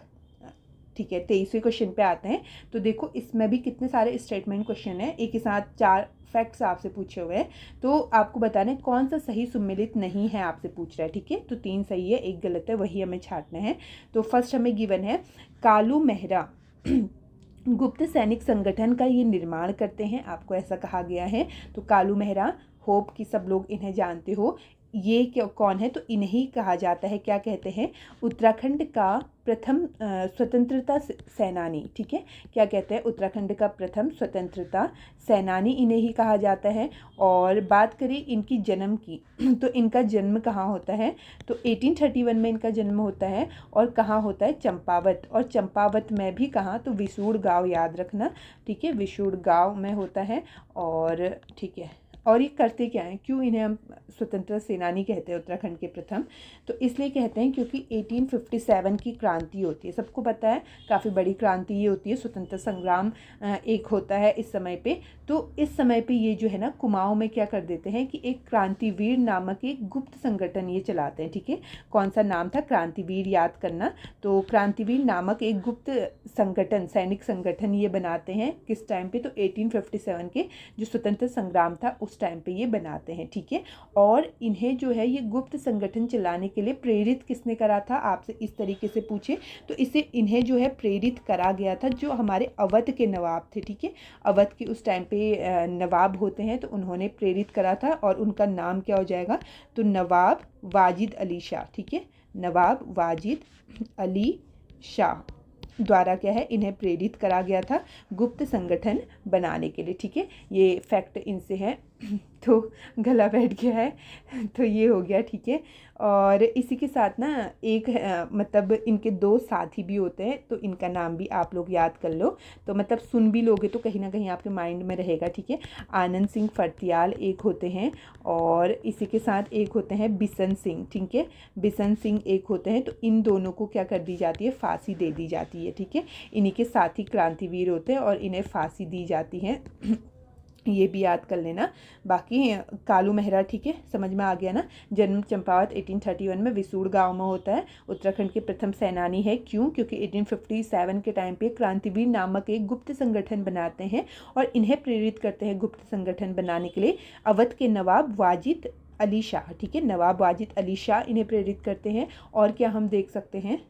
ठीक है, 23वें क्वेश्चन पे आते हैं। तो देखो इसमें भी कितने सारे स्टेटमेंट क्वेश्चन है, एक ही साथ 4 फैक्ट्स आपसे पूछे हुए हैं, तो आपको बताना है कौन सा सही सुमेलित नहीं है, आपसे पूछ रहा है। ठीक है, तो 3 सही है, 1 गलत है, वही हमें छांटना है। तो फर्स्ट हमें गिवन है, कालू मेहरा गुप्त सैनिक संगठन का ये निर्माण करते हैं, आपको ऐसा कहा गया है। तो कालू मेहरा, होप कि सब लोग इन्हें जानते हो, ये क्या कौन है, तो इन्हें कहा जाता है, क्या कहते हैं, उत्तराखंड का प्रथम स्वतंत्रता सेनानी। ठीक है, क्या कहते हैं, उत्तराखंड का प्रथम स्वतंत्रता सेनानी इन्हें ही कहा जाता है। और बात करें इनकी जन्म की, तो इनका जन्म कहाँ होता है, तो 1831 में इनका जन्म होता है। और कहाँ होता है, चंपावत, और चंपावत में भी कहाँ, तो विसूड़ गाँव, याद रखना। ठीक है, विसूड़ गाँव में होता है। और ठीक है, और ये करते क्या हैं, क्यों इन्हें हम स्वतंत्रता सेनानी कहते हैं उत्तराखंड के प्रथम, तो इसलिए कहते हैं क्योंकि 1857 की क्रांति होती है, सबको पता है काफ़ी बड़ी क्रांति ये होती है, स्वतंत्रता संग्राम एक होता है इस समय पे। तो इस समय पे ये जो है ना कुमाऊं में क्या कर देते हैं कि एक क्रांतिवीर नामक एक गुप्त संगठन ये चलाते हैं। ठीक है, कौन सा नाम था, क्रांतिवीर, याद करना। तो क्रांतिवीर नामक एक गुप्त संगठन, सैनिक संगठन ये बनाते हैं, किस टाइम पे, तो 1857 के जो स्वतंत्रता संग्राम था उस उस टाइम पे ये बनाते हैं, ठीक है। और इन्हें जो है ये गुप्त संगठन चलाने के लिए प्रेरित किसने करा था, आपसे इस तरीके से पूछे तो इसे इन्हें जो है प्रेरित करा गया था जो हमारे अवध के नवाब थे, ठीक है। अवध के उस टाइम पे नवाब होते हैं तो उन्होंने प्रेरित करा था और उनका नाम क्या हो जाएगा, तो नवाब वाजिद अली शाह, ठीक है। नवाब वाजिद अली शाह द्वारा क्या है इन्हें प्रेरित करा गया था गुप्त संगठन बनाने के लिए, ठीक है। ये फैक्ट इनसे है तो गला बैठ गया है तो ये हो गया, ठीक है। और इसी के साथ ना एक मतलब इनके दो साथी भी होते हैं तो इनका नाम भी आप लोग याद कर लो, तो मतलब सुन भी लोगे तो कहीं ना कहीं आपके माइंड में रहेगा, ठीक है। आनंद सिंह फर्त्याल एक होते हैं और इसी के साथ एक होते हैं बिशन सिंह, ठीक है। बिशन सिंह एक होते हैं, तो इन दोनों को क्या कर दी जाती है, फांसी दे दी जाती है, ठीक है। इन्हीं के साथी क्रांतिवीर होते हैं और इन्हें फांसी दी जाती है ये भी याद कर लेना। बाकी कालू मेहरा, ठीक है, समझ में आ गया ना। जन्म चंपावत 1831 में विसूड़ गांव में होता है। उत्तराखंड के प्रथम सेनानी है, क्यों, क्योंकि 1857 के टाइम पे क्रांतिवीर नामक एक गुप्त संगठन बनाते हैं और इन्हें प्रेरित करते हैं गुप्त संगठन बनाने के लिए अवध के नवाब वाजिद अली शाह, ठीक है। नवाब वाजिद अली शाह इन्हें प्रेरित करते हैं। और क्या हम देख सकते हैं,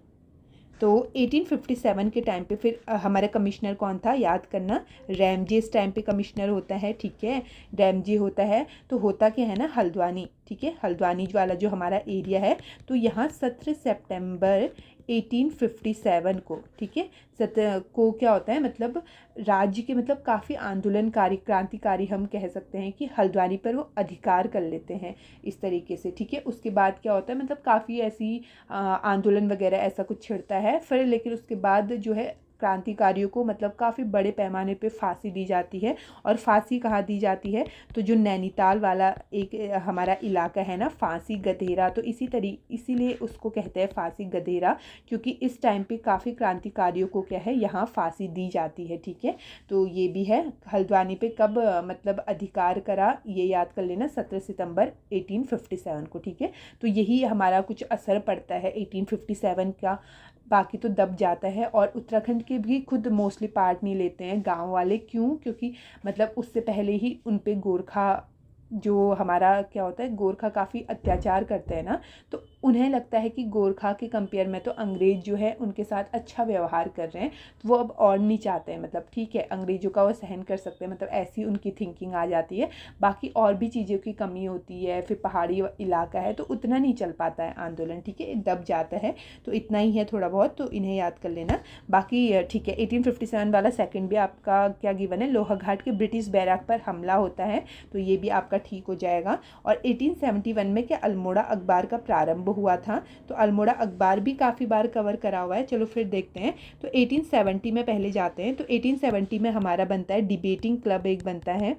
तो 1857 के टाइम पे फिर हमारा कमिश्नर कौन था, याद करना, रैमजे इस टाइम पे कमिश्नर होता है, ठीक है। रैमजे होता है, तो होता क्या है ना, हल्द्वानी, ठीक है। हल्द्वानी वाला जो हमारा एरिया है, तो यहाँ 17 सितंबर 1857 को, ठीक है, को क्या होता है, मतलब राज्य के मतलब काफ़ी आंदोलनकारी क्रांतिकारी हम कह सकते हैं कि हल्द्वानी पर वो अधिकार कर लेते हैं इस तरीके से, ठीक है। उसके बाद क्या होता है, मतलब काफ़ी ऐसी आंदोलन वगैरह ऐसा कुछ छिड़ता है फिर, लेकिन उसके बाद जो है क्रांतिकारियों को मतलब काफ़ी बड़े पैमाने पे फांसी दी जाती है। और फांसी कहाँ दी जाती है, तो जो नैनीताल वाला एक हमारा इलाका है ना, फांसी गधेरा, तो इसीलिए उसको कहते हैं फांसी गधेरा, क्योंकि इस टाइम पे काफ़ी क्रांतिकारियों को क्या है यहाँ फांसी दी जाती है, ठीक है। तो ये भी है, हल्द्वानी पे कब मतलब अधिकार करा, ये याद कर लेना, 17 सितंबर 1857 को, ठीक है। तो यही हमारा कुछ असर पड़ता है 1857 का, बाकी तो दब जाता है। और उत्तराखंड के भी खुद मोस्टली पार्ट नहीं लेते हैं गांव वाले, क्यों, क्योंकि मतलब उससे पहले ही उन पे गोरखा जो हमारा क्या होता है, गोरखा काफ़ी अत्याचार करते हैं ना, तो उन्हें लगता है कि गोरखा के कंपेयर में तो अंग्रेज़ जो है उनके साथ अच्छा व्यवहार कर रहे हैं, तो वो अब और नहीं चाहते हैं, मतलब ठीक है अंग्रेज़ों का वो सहन कर सकते हैं, मतलब ऐसी उनकी थिंकिंग आ जाती है। बाकी और भी चीज़ों की कमी होती है, फिर पहाड़ी इलाका है तो उतना नहीं चल पाता है आंदोलन, ठीक है, दब जाता है। तो इतना ही है थोड़ा बहुत, तो इन्हें याद कर लेना। बाकी ठीक है, 1857 वाला सेकंड भी आपका क्या गिवन है, लोहाघाट के ब्रिटिश बैरक पर हमला होता है, तो ये भी आपका ठीक हो जाएगा। और 1871 में क्या अल्मोड़ा अखबार का प्रारंभ हुआ था, तो अल्मोड़ा अखबार भी काफ़ी बार कवर करा हुआ है, चलो फिर देखते हैं। तो 1870 में पहले जाते हैं, तो 1870 में हमारा बनता है डिबेटिंग क्लब, एक बनता है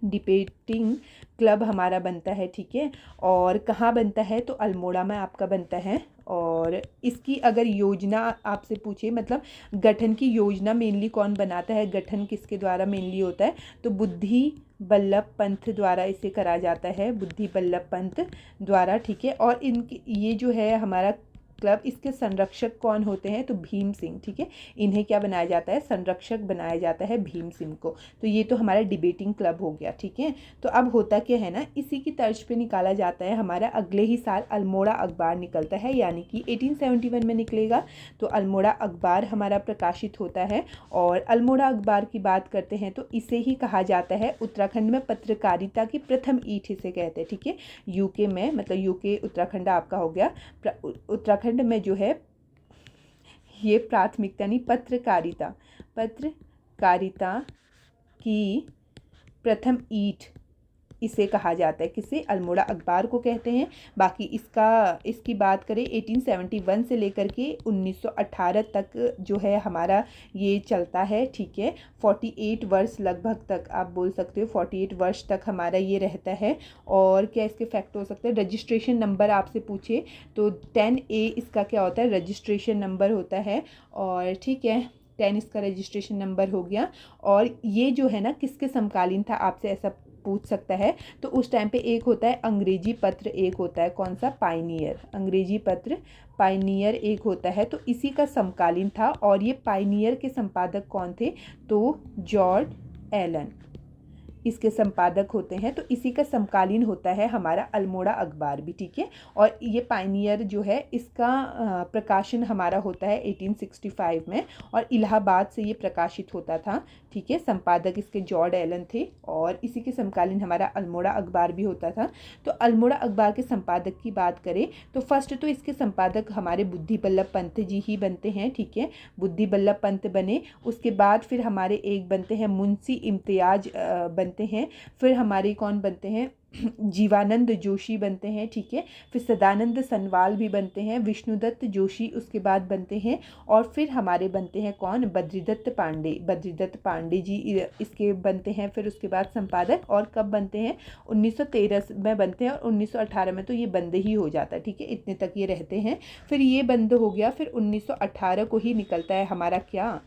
डिबेटिंग क्लब हमारा बनता है, ठीक है। और कहाँ बनता है, तो अल्मोड़ा में आपका बनता है। और इसकी अगर योजना आपसे पूछे, मतलब गठन की योजना मेनली कौन बनाता है, गठन किसके द्वारा मेनली होता है, तो बुद्धि बल्लभ पंत द्वारा इसे करा जाता है, बुद्धि बल्लभ पंत द्वारा, ठीक है। और इनकी ये जो है हमारा क्लब, इसके संरक्षक कौन होते हैं, तो भीम सिंह, ठीक है। इन्हें क्या बनाया जाता है, संरक्षक बनाया जाता है भीम सिंह को। तो ये तो हमारा डिबेटिंग क्लब हो गया, ठीक है। तो अब होता क्या है ना, इसी की तर्ज पे निकाला जाता है हमारा अगले ही साल अल्मोड़ा अखबार निकलता है, यानी कि 1871 में निकलेगा, तो अल्मोड़ा अखबार हमारा प्रकाशित होता है। और अल्मोड़ा अखबार की बात करते हैं तो इसे ही कहा जाता है उत्तराखंड में पत्रकारिता की प्रथम ईंट इसे कहते हैं, ठीक है। यूके में, मतलब यूके उत्तराखंड आपका हो गया, उत्तराखंड में जो है ये प्राथमिकता नहीं, पत्रकारिता की प्रथम ईंट इसे कहा जाता है, किसे, अल्मोड़ा अखबार को कहते हैं। बाकी इसकी बात करें 1871 से लेकर के 1918 तक जो है हमारा ये चलता है, ठीक है। 48 वर्ष लगभग तक आप बोल सकते हो, 48 वर्ष तक हमारा ये रहता है। और क्या इसके फैक्ट हो सकते हैं, रजिस्ट्रेशन नंबर आपसे पूछे तो 10A इसका क्या होता है, रजिस्ट्रेशन नंबर होता है। और ठीक है, 10 इसका रजिस्ट्रेशन नंबर हो गया। और ये जो है ना किसके समकालीन था, आपसे ऐसा पूछ सकता है, तो उस टाइम पे एक होता है अंग्रेजी पत्र, एक होता है कौन सा, पायनियर, अंग्रेजी पत्र पायनियर एक होता है, तो इसी का समकालीन था। और ये पायनियर के संपादक कौन थे, तो जॉर्ज एलन, इसके संपादक होते हैं। तो इसी का समकालीन होता है हमारा अल्मोड़ा अखबार भी, ठीक है। और ये पायनियर जो है इसका प्रकाशन हमारा होता है 1865 में, और इलाहाबाद से ये प्रकाशित होता था, ठीक है। संपादक इसके जॉर्ज एलन थे, और इसी के समकालीन हमारा अल्मोड़ा अखबार भी होता था। तो अल्मोड़ा अखबार के संपादक की बात करें तो फर्स्ट तो इसके संपादक हमारे बुद्धि बल्लभ पंत जी ही बनते हैं, ठीक है। बुद्धि बल्लभ पंत बने, उसके बाद फिर हमारे एक बनते हैं मुंशी इम्तियाज बनते हैं, फिर हमारे कौन बनते हैं जीवानंद जोशी बनते हैं, ठीक है। फिर सदानंद सनवाल भी बनते हैं, विष्णुदत्त जोशी उसके बाद बनते हैं, और फिर हमारे बनते हैं कौन, बद्रीदत्त पांडे। बद्रीदत्त पांडे जी इसके बनते हैं फिर उसके बाद संपादक। और कब बनते हैं, 1913 में बनते हैं, और 1918 में तो ये बंद ही हो जाता है, ठीक है। इतने तक ये रहते हैं, फिर ये बंद हो गया। फिर 1918 को ही निकलता है हमारा क्या,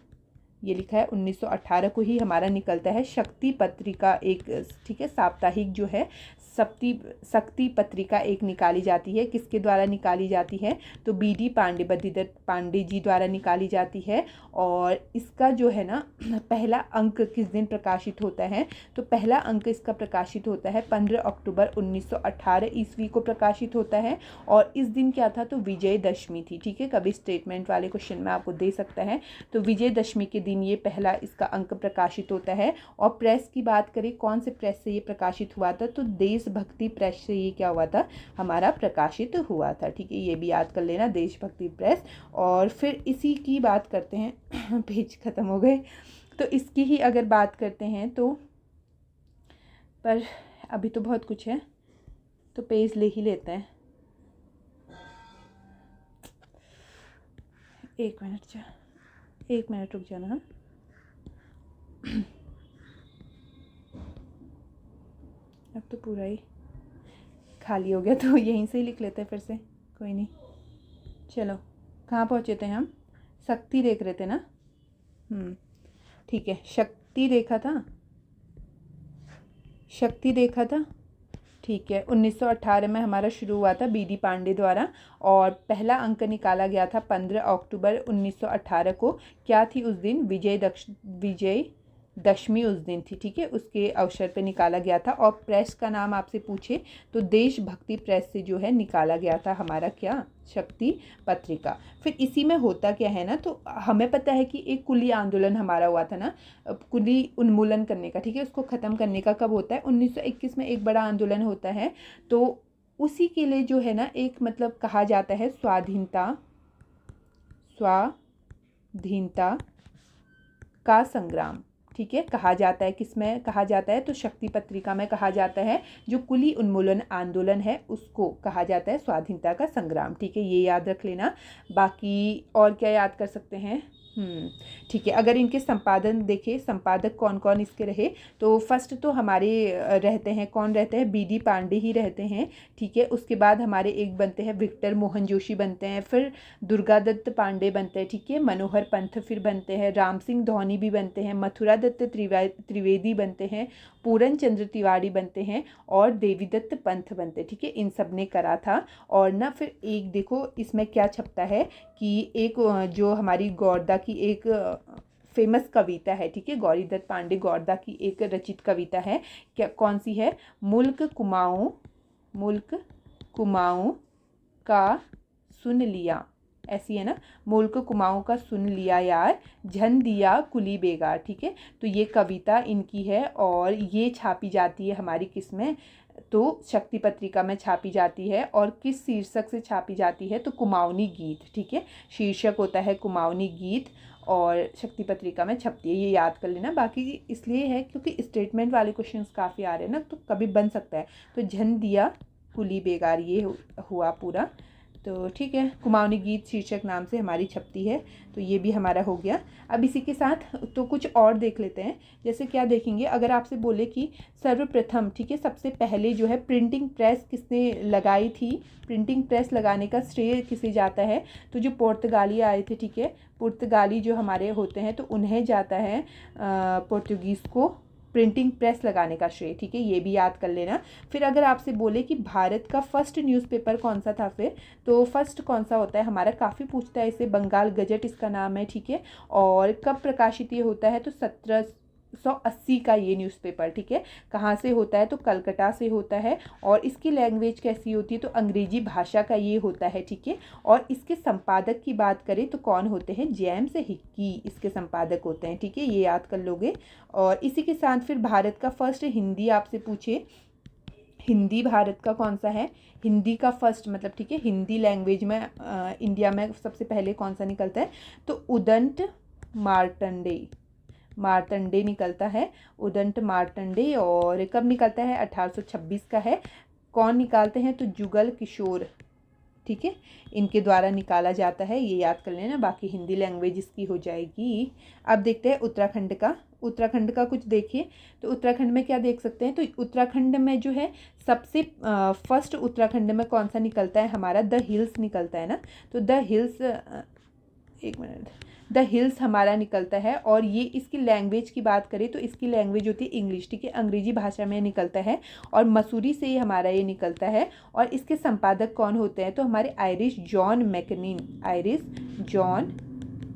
ये लिखा है 1918 को ही हमारा निकलता है शक्ति पत्रिका एक, ठीक है। साप्ताहिक जो है शक्ति पत्रिका एक निकाली जाती है। किसके द्वारा निकाली जाती है, तो बीडी पांडे, बद्रीदत्त पांडे जी द्वारा निकाली जाती है। और इसका जो है ना पहला अंक किस दिन प्रकाशित होता है, तो पहला अंक इसका प्रकाशित होता है 15 अक्टूबर 1918 ईस्वी को प्रकाशित होता है। और इस दिन क्या था, तो विजयदशमी थी, ठीक है। कभी स्टेटमेंट वाले क्वेश्चन में आपको दे सकता है। तो विजयदशमी के दिन ये पहला इसका अंक प्रकाशित होता है। और प्रेस की बात करें, कौन से प्रेस से ये प्रकाशित हुआ था, तो देशभक्ति प्रेस से ये क्या हुआ था, हमारा प्रकाशित हुआ था, ठीक है। ये भी याद कर लेना, देशभक्ति प्रेस। और फिर इसी की बात करते हैं पेज खत्म हो गए, तो इसकी ही अगर बात करते हैं तो, पर अभी तो बहुत कुछ है तो पेज ले ही लेते हैं। एक मिनट रुक जाना। हाँ, अब तो पूरा ही खाली हो गया, तो यहीं से ही लिख लेते हैं फिर से, कोई नहीं। चलो, कहाँ पहुँचे थे हम, शक्ति देख रहे थे ना, ठीक है। शक्ति देखा था, ठीक है। 1918 में हमारा शुरू हुआ था बीडी पांडे द्वारा, और पहला अंक निकाला गया था 15 अक्टूबर 1918 को। क्या थी उस दिन, विजयदशमी उस दिन थी, ठीक है। उसके अवसर पे निकाला गया था। और प्रेस का नाम आपसे पूछे तो देशभक्ति प्रेस से जो है निकाला गया था हमारा क्या, शक्ति पत्रिका। फिर इसी में होता क्या है ना, तो हमें पता है कि एक कुली आंदोलन हमारा हुआ था ना, कुली उन्मूलन करने का, ठीक है। उसको ख़त्म करने का कब होता है, 1921 में एक बड़ा आंदोलन होता है। तो उसी के लिए जो है ना एक मतलब कहा जाता है स्वाधीनता का संग्राम, ठीक है, कहा जाता है। किसमें कहा जाता है, तो शक्ति पत्रिका में कहा जाता है। जो कुली उन्मूलन आंदोलन है उसको कहा जाता है स्वाधीनता का संग्राम, ठीक है। ये याद रख लेना। बाकी और क्या याद कर सकते हैं, ठीक है। अगर इनके संपादन देखें, संपादक कौन कौन इसके रहे, तो फर्स्ट तो हमारे रहते हैं, कौन रहते हैं, बीडी पांडे ही रहते हैं, ठीक है। उसके बाद हमारे एक बनते हैं विक्टर मोहन जोशी बनते हैं, फिर दुर्गादत्त पांडे बनते हैं, ठीक है। मनोहर पंत फिर बनते हैं, राम सिंह धौनी भी बनते हैं, मथुरा दत्त त्रिवेदी बनते हैं, पूरन चंद्र तिवारी बनते हैं, और देवीदत्त पंथ बनते हैं, ठीक है। इन सब ने करा था। और ना फिर एक देखो इसमें क्या छपता है कि एक जो हमारी गौरदा की एक फेमस कविता है, ठीक है। गौरीदत्त पांडे गौरदा की एक रचित कविता है, क्या कौन सी है, मुल्क कुमाऊं का सुन लिया, ऐसी है ना, मुल्क कुमाऊं का सुन लिया यार, झन दिया कुली बेगार, ठीक है। तो ये कविता इनकी है, और ये छापी जाती है हमारी किस में, तो शक्ति पत्रिका में छापी जाती है। और किस शीर्षक से छापी जाती है, तो कुमाऊनी गीत, ठीक है। शीर्षक होता है कुमाऊनी गीत, और शक्ति पत्रिका में छपती है, ये याद कर लेना। बाकी इसलिए है क्योंकि स्टेटमेंट वाले क्वेश्चंस काफ़ी आ रहे हैं ना, तो कभी बन सकता है। तो झन दिया कुली बेगार ये हुआ पूरा, तो ठीक है। कुमाऊनी गीत शीर्षक नाम से हमारी छपती है, तो ये भी हमारा हो गया। अब इसी के साथ तो कुछ और देख लेते हैं। जैसे क्या देखेंगे, अगर आपसे बोले कि सर्वप्रथम, ठीक है, सबसे पहले जो है प्रिंटिंग प्रेस किसने लगाई थी, प्रिंटिंग प्रेस लगाने का श्रेय किसे जाता है, तो जो पुर्तगाली आए थे, ठीक है, पुर्तगाली जो हमारे होते हैं तो उन्हें जाता है पोर्तुगीज़ को प्रिंटिंग प्रेस लगाने का श्रेय, ठीक है। ये भी याद कर लेना। फिर अगर आपसे बोले कि भारत का फर्स्ट न्यूज़पेपर कौन सा था, फिर तो फर्स्ट कौन सा होता है हमारा, काफ़ी पूछता है इसे, बंगाल गजट इसका नाम है, ठीक है। और कब प्रकाशित ये होता है, तो 1880 का ये न्यूज़पेपर, ठीक है। कहाँ से होता है तो कलकत्ता से होता है, और इसकी लैंग्वेज कैसी होती है तो अंग्रेजी भाषा का ये होता है, ठीक है। और इसके संपादक की बात करें तो कौन होते हैं, जेम्स हिक्की इसके संपादक होते हैं, ठीक है, ये याद कर लोगे। और इसी के साथ फिर भारत का फर्स्ट हिंदी आपसे पूछे, हिंदी भारत का कौन सा है, हिंदी का फर्स्ट मतलब, ठीक है, हिंदी लैंग्वेज में इंडिया में सबसे पहले कौन सा निकलता है तो उदंत मार्तंडे निकलता है, उदंत मार्तंडे। और कब निकलता है, 1826 का है। कौन निकालते हैं तो जुगल किशोर, ठीक है, इनके द्वारा निकाला जाता है, ये याद कर लेना। बाकी हिंदी लैंग्वेज इसकी हो जाएगी। अब देखते हैं उत्तराखंड का कुछ देखिए। तो उत्तराखंड में क्या देख सकते हैं, तो उत्तराखंड में जो है सबसे फर्स्ट उत्तराखंड में कौन सा निकलता है हमारा, द हिल्स निकलता है ना। तो द हिल्स, एक मिनट, द हिल्स हमारा निकलता है। और ये इसकी लैंग्वेज की बात करें तो इसकी लैंग्वेज होती है इंग्लिश, ठीक है, अंग्रेजी भाषा में निकलता है। और मसूरी से ही हमारा ये निकलता है। और इसके संपादक कौन होते हैं तो हमारे आयरिश जॉन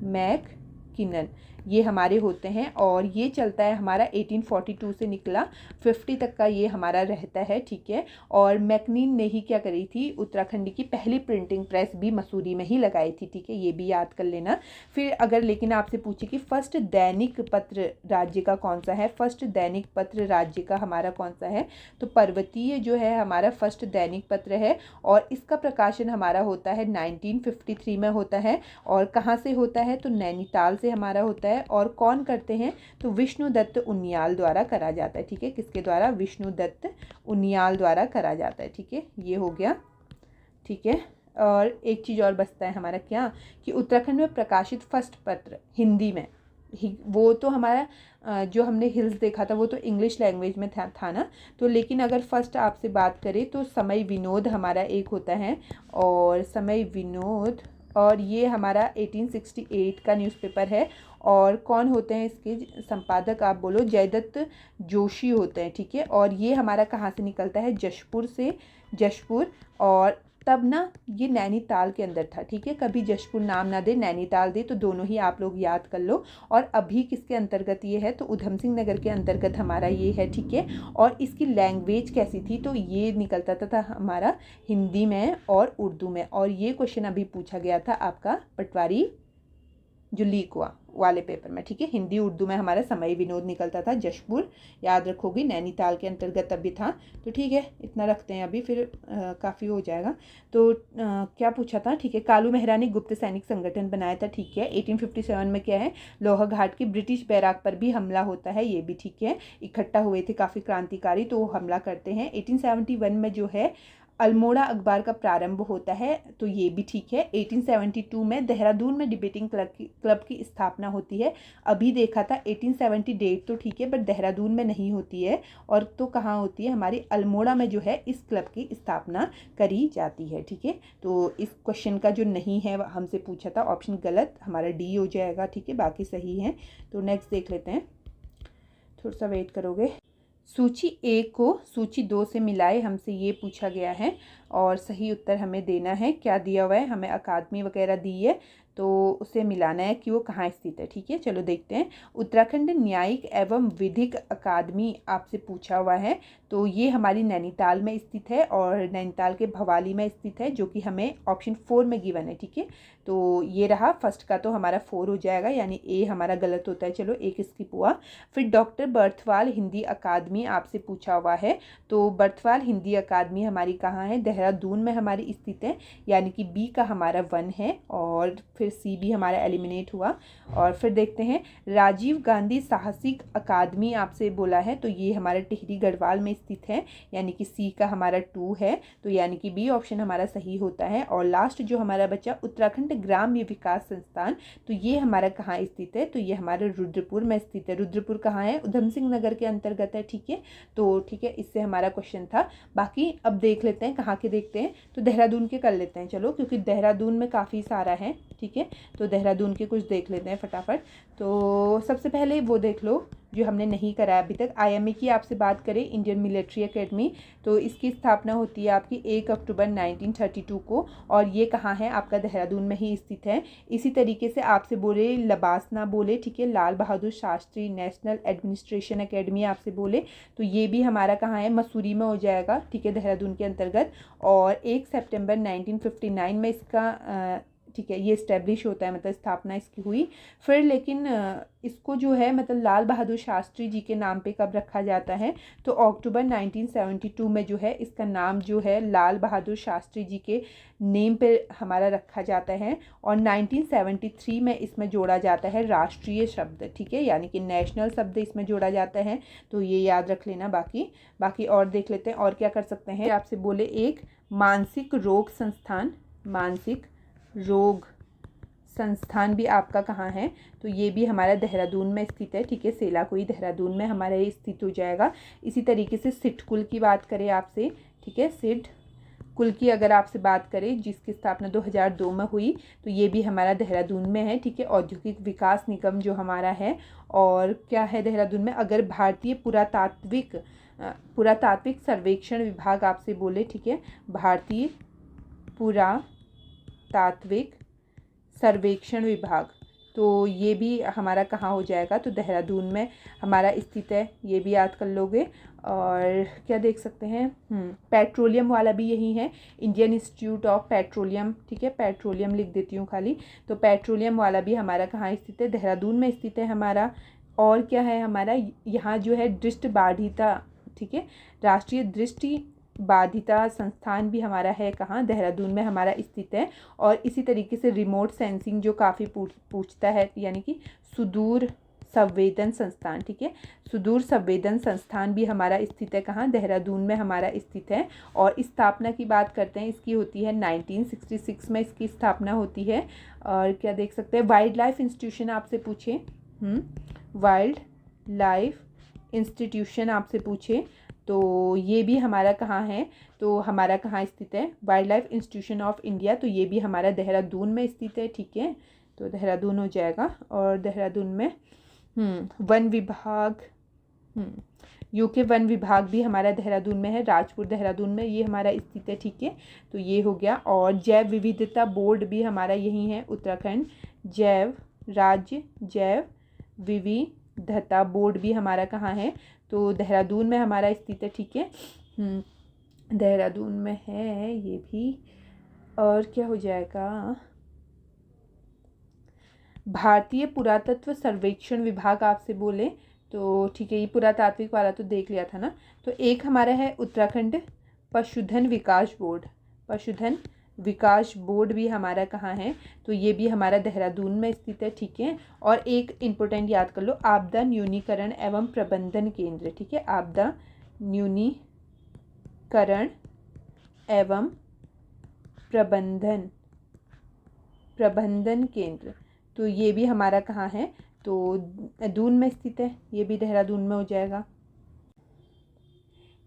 मैककिनन, ये हमारे होते हैं। और ये चलता है हमारा 1842 से निकला 50 तक का ये हमारा रहता है, ठीक है। और मैकनीन ने ही क्या करी थी, उत्तराखंड की पहली प्रिंटिंग प्रेस भी मसूरी में ही लगाई थी, ठीक है, ये भी याद कर लेना। फिर अगर लेकिन आपसे पूछे कि फर्स्ट दैनिक पत्र राज्य का कौन सा है, फर्स्ट दैनिक पत्र राज्य का हमारा कौन सा है तो पर्वतीय जो है हमारा फर्स्ट दैनिक पत्र है। और इसका प्रकाशन हमारा होता है 1953 में होता है। और कहाँ से होता है तो नैनीताल से हमारा होता है। और कौन करते हैं तो विष्णुदत्त उनियाल द्वारा करा जाता है, ठीक है, किसके द्वारा, विष्णुदत्त उनियाल द्वारा करा जाता है, ठीक है, ये हो गया, ठीक है। और एक चीज़ और बचता है हमारा क्या, कि उत्तराखंड में प्रकाशित फर्स्ट पत्र हिंदी में, वो तो हमारा जो हमने हिल्स देखा था वो तो इंग्लिश लैंग्वेज में था ना। तो लेकिन अगर फर्स्ट आपसे बात करें तो समय विनोद हमारा एक होता है, और समय विनोद, और ये हमारा 1868 का न्यूज़पेपर है। और कौन होते हैं इसके संपादक, आप बोलो, जयदत्त जोशी होते हैं, ठीक है। और ये हमारा कहाँ से निकलता है, जशपुर। और तब ना ये नैनीताल के अंदर था, ठीक है, कभी जशपुर नाम ना दे नैनीताल दे, तो दोनों ही आप लोग याद कर लो। और अभी किसके अंतर्गत ये है तो उधम सिंह नगर के अंतर्गत हमारा ये है, ठीक है। और इसकी लैंग्वेज कैसी थी तो ये निकलता था हमारा हिंदी में और उर्दू में। और ये क्वेश्चन अभी पूछा गया था आपका पटवारी जो लीक हुआ वाले पेपर में, ठीक है, हिंदी उर्दू में हमारा समय विनोद निकलता था, जशपुर याद रखोगी, नैनीताल के अंतर्गत अभी था। तो ठीक है, इतना रखते हैं अभी, फिर काफ़ी हो जाएगा। तो क्या पूछा था, ठीक है, कालू मेहरा ने गुप्त सैनिक संगठन बनाया था, ठीक है। 1857 में क्या है, लोहाघाट की ब्रिटिश बैराक पर भी हमला होता है, ये भी ठीक है, इकट्ठा हुए थे काफ़ी क्रांतिकारी तो वो हमला करते हैं। 1871 में जो है अल्मोड़ा अखबार का प्रारंभ होता है, तो ये भी ठीक है। 1872 में देहरादून में डिबेटिंग क्लब की स्थापना होती है। अभी देखा था 1870 डेट तो ठीक है, बट देहरादून में नहीं होती है। और तो कहाँ होती है, हमारी अल्मोड़ा में जो है इस क्लब की स्थापना करी जाती है, ठीक है। तो इस क्वेश्चन का जो नहीं है हमसे पूछा था, ऑप्शन गलत, हमारा डी हो जाएगा, ठीक है, बाकी सही है। तो नेक्स्ट देख लेते हैं, थोड़ा सा वेट करोगे। सूची 1 को सूची 2 से मिलाए, हमसे ये पूछा गया है। और सही उत्तर हमें देना है, क्या दिया हुआ है, हमें अकादमी वगैरह दी है तो उसे मिलाना है कि वो कहाँ स्थित है, ठीक है। चलो देखते हैं, उत्तराखंड न्यायिक एवं विधिक अकादमी आपसे पूछा हुआ है। तो ये हमारी नैनीताल में स्थित है, और नैनीताल के भवाली में स्थित है, जो कि हमें ऑप्शन 4 में गिवन है, ठीक है। तो ये रहा फर्स्ट का, तो हमारा 4 हो जाएगा, यानी ए हमारा गलत होता है। चलो एक स्किप हुआ। फिर डॉक्टर बर्थवाल हिंदी अकादमी आपसे पूछा हुआ है। तो बर्थवाल हिंदी अकादमी हमारी कहाँ है, देहरादून में हमारी स्थित है, यानी कि बी का हमारा 1 है। और फिर सी भी हमारा एलिमिनेट हुआ। और फिर देखते हैं, राजीव गांधी साहसिक अकादमी आपसे बोला है, तो ये हमारा टिहरी गढ़वाल में स्थित है, यानी कि सी का हमारा 2 है, तो यानी कि बी ऑप्शन हमारा सही होता है। और लास्ट जो हमारा बच्चा उत्तराखंड ग्राम्य विकास संस्थान, तो ये हमारा कहाँ स्थित है, तो ये हमारे रुद्रपुर में स्थित है। रुद्रपुर कहाँ है, उधम सिंह नगर के अंतर्गत है, ठीक है। तो ठीक है, इससे हमारा क्वेश्चन था। बाकी अब देख लेते हैं कहाँ के देखते हैं, तो देहरादून के कर लेते हैं, चलो, क्योंकि देहरादून में काफ़ी सारा है, ठीक है। तो देहरादून के कुछ देख लेते हैं फटाफट। तो सबसे पहले वो देख लो, जो हमने नहीं करा है अभी तक। IMA की आपसे बात करें, इंडियन मिलिट्री एकेडमी, तो इसकी स्थापना होती है आपकी 1 अक्टूबर 1932 को, और ये कहाँ है आपका, देहरादून में ही स्थित है। इसी तरीके से आपसे बोले लबासना बोले, ठीक है, Lal Bahadur Shastri national administration academy आपसे बोले, तो ये भी हमारा कहाँ है, मसूरी में हो जाएगा, ठीक है, देहरादून के अंतर्गत। और 1 सितंबर 1959 में इसका ठीक है ये इस्टेब्लिश होता है, मतलब स्थापना इसकी हुई। फिर लेकिन इसको जो है मतलब लाल बहादुर शास्त्री जी के नाम पे कब रखा जाता है, तो अक्टूबर 1972 में जो है इसका नाम जो है लाल बहादुर शास्त्री जी के नेम पे हमारा रखा जाता है। और 1973 में इसमें जोड़ा जाता है राष्ट्रीय शब्द, ठीक है, यानी कि नेशनल शब्द इसमें जोड़ा जाता है, तो ये याद रख लेना। बाकी और देख लेते हैं और क्या कर सकते हैं। आपसे बोले एक मानसिक रोग संस्थान, मानसिक रोग संस्थान भी आपका कहाँ है, तो ये भी हमारा देहरादून में स्थित है, ठीक है, सेलाकुई देहरादून में हमारा ये स्थित हो जाएगा। इसी तरीके से सिडकुल की बात करें आपसे, ठीक है, सिडकुल की अगर आपसे बात करें जिसकी स्थापना 2002 में हुई, तो ये भी हमारा देहरादून में है, ठीक है, औद्योगिक विकास निगम जो हमारा है। और क्या है देहरादून में, अगर भारतीय पुरातात्विक सर्वेक्षण विभाग आपसे बोले, ठीक है, भारतीय पुरातात्विक सर्वेक्षण विभाग, तो ये भी हमारा कहाँ हो जाएगा, तो देहरादून में हमारा स्थित है, ये भी याद कर लोगे। और क्या देख सकते हैं, पेट्रोलियम वाला भी यही है, इंडियन इंस्टीट्यूट ऑफ पेट्रोलियम, ठीक है, पेट्रोलियम लिख देती हूँ खाली, तो पेट्रोलियम वाला भी हमारा कहाँ स्थित है, देहरादून में स्थित है हमारा। और क्या है हमारा यहाँ जो है दृष्टि बाधिता, ठीक है, राष्ट्रीय दृष्टि बाधिता संस्थान भी हमारा है कहाँ, देहरादून में हमारा स्थित है। और इसी तरीके से रिमोट सेंसिंग जो काफ़ी पूछता है, यानी कि सुदूर संवेदन संस्थान, ठीक है, सुदूर संवेदन संस्थान भी हमारा स्थित है कहाँ, देहरादून में हमारा स्थित है। और स्थापना की बात करते हैं, इसकी होती है 1966 में इसकी स्थापना होती है। और क्या देख सकते हैं, वाइल्ड लाइफ इंस्टीट्यूशन आपसे पूछे, वाइल्ड लाइफ इंस्टीट्यूशन आपसे पूछे, तो ये भी हमारा कहाँ है, तो हमारा कहाँ स्थित है, wild life institution of India, तो ये भी हमारा देहरादून में स्थित है, ठीक है, तो देहरादून हो जाएगा। और देहरादून में वन विभाग, यूके वन विभाग भी हमारा देहरादून में है, राजपुर देहरादून में ये हमारा स्थित है, ठीक है, तो ये हो गया। और जैव विविधता बोर्ड भी हमारा यही है, उत्तराखंड राज्य जैव विविधता बोर्ड भी हमारा कहाँ है, तो देहरादून में हमारा स्थित है, ठीक है, देहरादून में है ये भी। और क्या हो जाएगा, भारतीय पुरातत्व सर्वेक्षण विभाग आपसे बोले, तो ठीक है, ये पुरातात्विक वाला तो देख लिया था ना। तो एक हमारा है उत्तराखंड पशुधन विकास बोर्ड, पशुधन विकास बोर्ड भी हमारा कहाँ है, तो ये भी हमारा देहरादून में स्थित है, ठीक है। और एक इम्पोर्टेंट याद कर लो, आपदा न्यूनीकरण एवं प्रबंधन केंद्र, ठीक है, आपदा न्यूनीकरण एवं प्रबंधन केंद्र, तो ये भी हमारा कहाँ है, तो दून में स्थित है, ये भी देहरादून में हो जाएगा,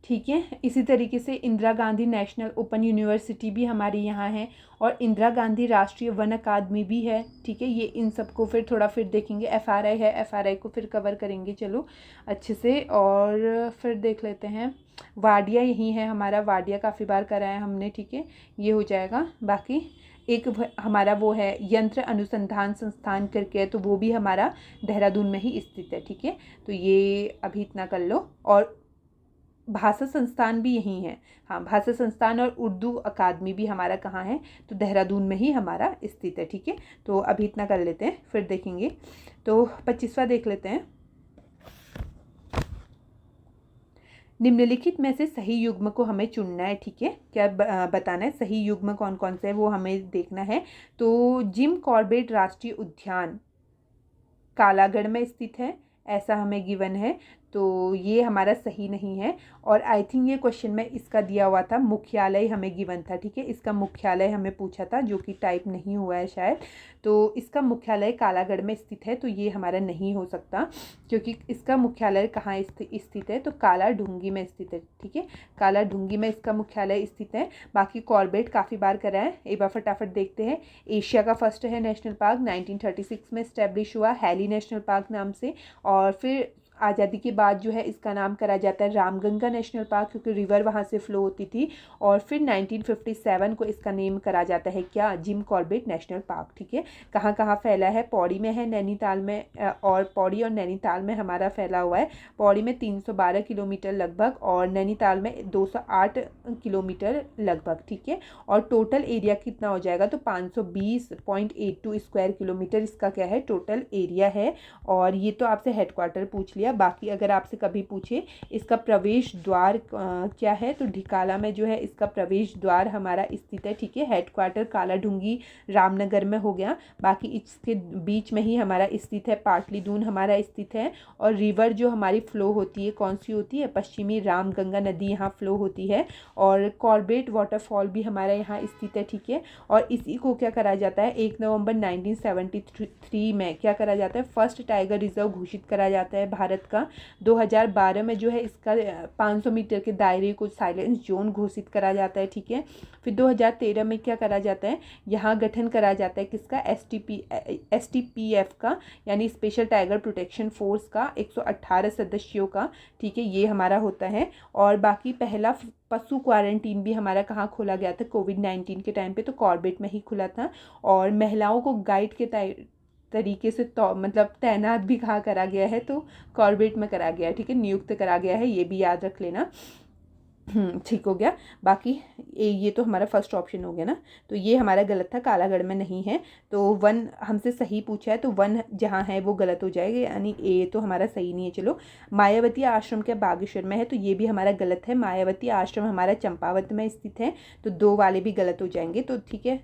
ठीक है। इसी तरीके से Indira Gandhi national open university भी हमारी यहाँ है, और इंदिरा गांधी राष्ट्रीय वन अकादमी भी है, ठीक है। ये इन सबको फिर देखेंगे। FRI है, FRI को फिर कवर करेंगे चलो अच्छे से। और फिर देख लेते हैं, वाडिया यही है हमारा, वाडिया काफ़ी बार कराया हमने, ठीक है, ये हो जाएगा। बाकी एक हमारा वो है यंत्र अनुसंधान संस्थान करके, तो वो भी हमारा देहरादून में ही स्थित है, ठीक है, तो ये अभी इतना कर लो। और भाषा संस्थान भी यही है, हाँ, भाषा संस्थान और उर्दू अकादमी भी हमारा कहाँ है, तो देहरादून में ही हमारा स्थित है, ठीक है। तो अभी इतना कर लेते हैं, फिर देखेंगे। तो 25वां देख लेते हैं, निम्नलिखित में से सही युग्म को हमें चुनना है, ठीक है, क्या बताना है, सही युग्म कौन कौन से है वो हमें देखना है। तो जिम कॉर्बेट राष्ट्रीय उद्यान कालागढ़ में स्थित है, ऐसा हमें गिवन है, तो ये हमारा सही नहीं है। और आई थिंक ये क्वेश्चन में इसका दिया हुआ था, मुख्यालय हमें गिवन था, ठीक है, इसका मुख्यालय हमें पूछा था, जो कि टाइप नहीं हुआ है शायद, तो इसका मुख्यालय कालागढ़ में स्थित है, तो ये हमारा नहीं हो सकता, क्योंकि इसका मुख्यालय कहाँ स्थित है, तो कालाढूंगी में स्थित है, ठीक है, कालाढूंगी में इसका मुख्यालय स्थित है। बाकी कॉर्बेट काफ़ी बार करा है, एक बार फटाफट देखते हैं। एशिया का फर्स्ट है नेशनल पार्क, 1936 में इस्टेब्लिश हुआ हैली नेशनल पार्क नाम से। और फिर आज़ादी के बाद जो है इसका नाम करा जाता है रामगंगा नेशनल पार्क, क्योंकि रिवर वहाँ से फ़्लो होती थी। और फिर 1957 को इसका नेम करा जाता है क्या, जिम कॉर्बेट नेशनल पार्क। ठीक है, कहाँ कहाँ फैला है, पौड़ी में है, नैनीताल में, और पौड़ी और नैनीताल में हमारा फैला हुआ है। पौड़ी में 312 किलोमीटर लगभग और नैनीताल में 208 किलोमीटर लगभग। ठीक है, और टोटल एरिया कितना हो जाएगा, तो 520.82 स्क्वायर किलोमीटर इसका क्या है, टोटल एरिया है। और ये तो आपसे हेडक्वार्टर पूछ लिया। बाकी अगर आपसे कभी पूछे इसका प्रवेश द्वार क्या है, तो ढिकाला में जो है इसका प्रवेश द्वार हमारा स्थित है। ठीक है, हेडक्वार्टर कालाढूंगी रामनगर में हो गया। बाकी इसके बीच में ही हमारा स्थित है पाटलीदून हमारा स्थित है। और रिवर जो हमारी फ़्लो होती है कौन सी होती है, पश्चिमी रामगंगा नदी यहाँ फ़्लो होती है। और कॉर्बेट वाटरफॉल भी हमारा यहाँ स्थित है। ठीक है, और इसी को क्या करा जाता है, 1 नवंबर 1973 में क्या करा जाता है, फर्स्ट टाइगर रिजर्व घोषित करा जाता है भारत का। 2012 में जो है इसका 500 मीटर के दायरे को साइलेंस जोन घोषित करा जाता है। ठीक है, फिर 2013 में क्या करा जाता है, यहाँ गठन करा जाता है किसका, STPF का, यानी स्पेशल टाइगर प्रोटेक्शन फोर्स का, 118 सदस्यों का। ठीक है, ये हमारा होता है। और बाकी पहला पशु क्वारंटीन भी हमारा कहाँ खोला गया था, कोविड-19 के टाइम पे, तो कॉर्बेट में ही खुला था। और महिलाओं को गाइड के तरीके से तो मतलब तैनात भी कहाँ करा गया है, तो कॉर्बेट में करा गया है। ठीक है, नियुक्त करा गया है, ये भी याद रख लेना। ठीक हो गया। बाकी ये तो हमारा फर्स्ट ऑप्शन हो गया ना, तो ये हमारा गलत था, कालागढ़ में नहीं है। तो 1 हमसे सही पूछा है, तो 1 जहाँ है वो गलत हो जाएगा, यानी ए तो हमारा सही नहीं है। चलो, मायावती आश्रम क्या बागेश्वर में है, तो ये भी हमारा गलत है। मायावती आश्रम हमारा चंपावत में स्थित है, तो 2 वाले भी गलत हो जाएंगे। तो ठीक है,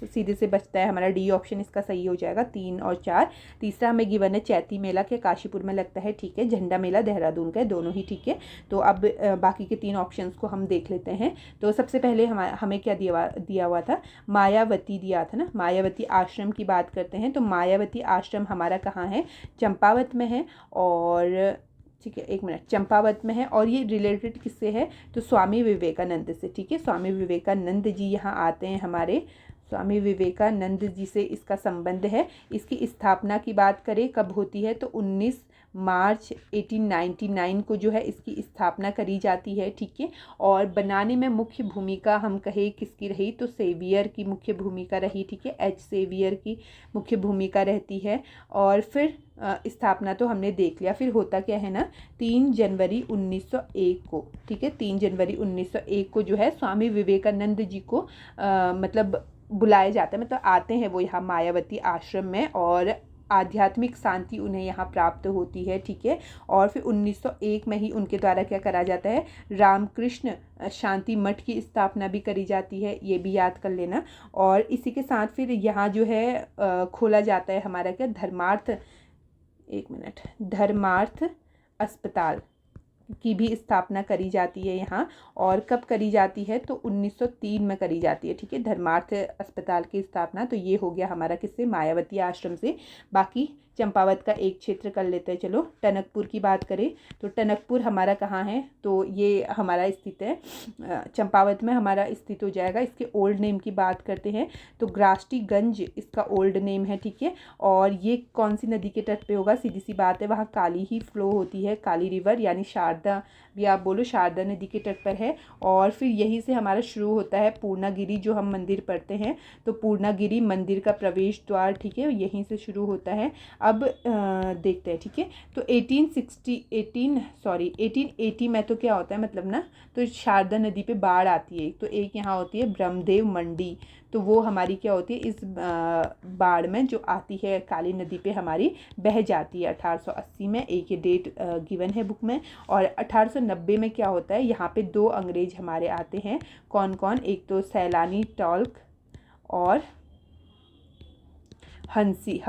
सीधे से बचता है हमारा डी ऑप्शन, इसका सही हो जाएगा 3 और 4। तीसरा हमें गिवन है चैती मेला क्या काशीपुर में लगता है। ठीक है, झंडा मेला देहरादून का है, दोनों ही ठीक है। तो अब बाकी के 3 ऑप्शंस को हम देख लेते हैं। तो सबसे पहले हमें क्या दिया हुआ था, मायावती दिया था ना। मायावती आश्रम की बात करते हैं, तो मायावती आश्रम हमारा कहाँ है, चंपावत में है। और ठीक है, 1 मिनट, चंपावत में है। और ये रिलेटेड किससे है, तो स्वामी विवेकानंद से। ठीक है, स्वामी विवेकानंद जी यहाँ आते हैं हमारे, स्वामी विवेकानंद जी से इसका संबंध है। इसकी स्थापना की बात करें कब होती है, तो 19 मार्च 1899 को जो है इसकी स्थापना करी जाती है। ठीक है, और बनाने में मुख्य भूमिका हम कहें किसकी रही, तो सेवियर की मुख्य भूमिका रही। ठीक है, एच सेवियर की मुख्य भूमिका रहती है। और फिर स्थापना तो हमने देख लिया, फिर होता क्या है ना, 3 जनवरी 1901 को। ठीक है, 3 जनवरी 1901 को जो है स्वामी विवेकानंद जी को मतलब बुलाया जाता है, मतलब आते हैं वो यहाँ मायावती आश्रम में, और आध्यात्मिक शांति उन्हें यहाँ प्राप्त होती है। ठीक है, और फिर 1901 में ही उनके द्वारा क्या करा जाता है, रामकृष्ण शांति मठ की स्थापना भी करी जाती है, ये भी याद कर लेना। और इसी के साथ फिर यहाँ जो है खोला जाता है हमारा क्या, धर्मार्थ अस्पताल की भी स्थापना करी जाती है यहाँ। और कब करी जाती है, तो 1903 में करी जाती है। ठीक है, धर्मार्थ अस्पताल की स्थापना। तो ये हो गया हमारा किससे, मायावती आश्रम से। बाकी चंपावत का एक क्षेत्र कर लेते हैं। चलो, टनकपुर की बात करें, तो टनकपुर हमारा कहाँ है, तो ये हमारा स्थित है चंपावत में, हमारा स्थित हो जाएगा। इसके ओल्ड नेम की बात करते हैं, तो ग्राष्टीगंज इसका ओल्ड नेम है। ठीक है, और ये कौन सी नदी के तट पे होगा, सीधी सी बात है, वहाँ काली ही फ्लो होती है, काली रिवर, यानी शारदा भी आप बोलो, शारदा नदी के तट पर है। और फिर यहीं से हमारा शुरू होता है पूर्णागिरी, जो हम मंदिर पढ़ते हैं, तो पूर्णागिरी मंदिर का प्रवेश द्वार। ठीक है, यहीं से शुरू होता है। अब देखते हैं। ठीक है, तो 1880 में तो क्या होता है, मतलब ना, तो शारदा नदी पे बाढ़ आती है। तो एक यहाँ होती है ब्रह्मदेव मंडी, तो वो हमारी क्या होती है, इस बाढ़ में जो आती है काली नदी पे हमारी बह जाती है 1880 में, एक ये डेट गिवन है बुक में। और 1890 में क्या होता है, यहाँ पे 2 अंग्रेज हमारे आते हैं। कौन कौन, एक तो सैलानी टॉल्क और हंसी।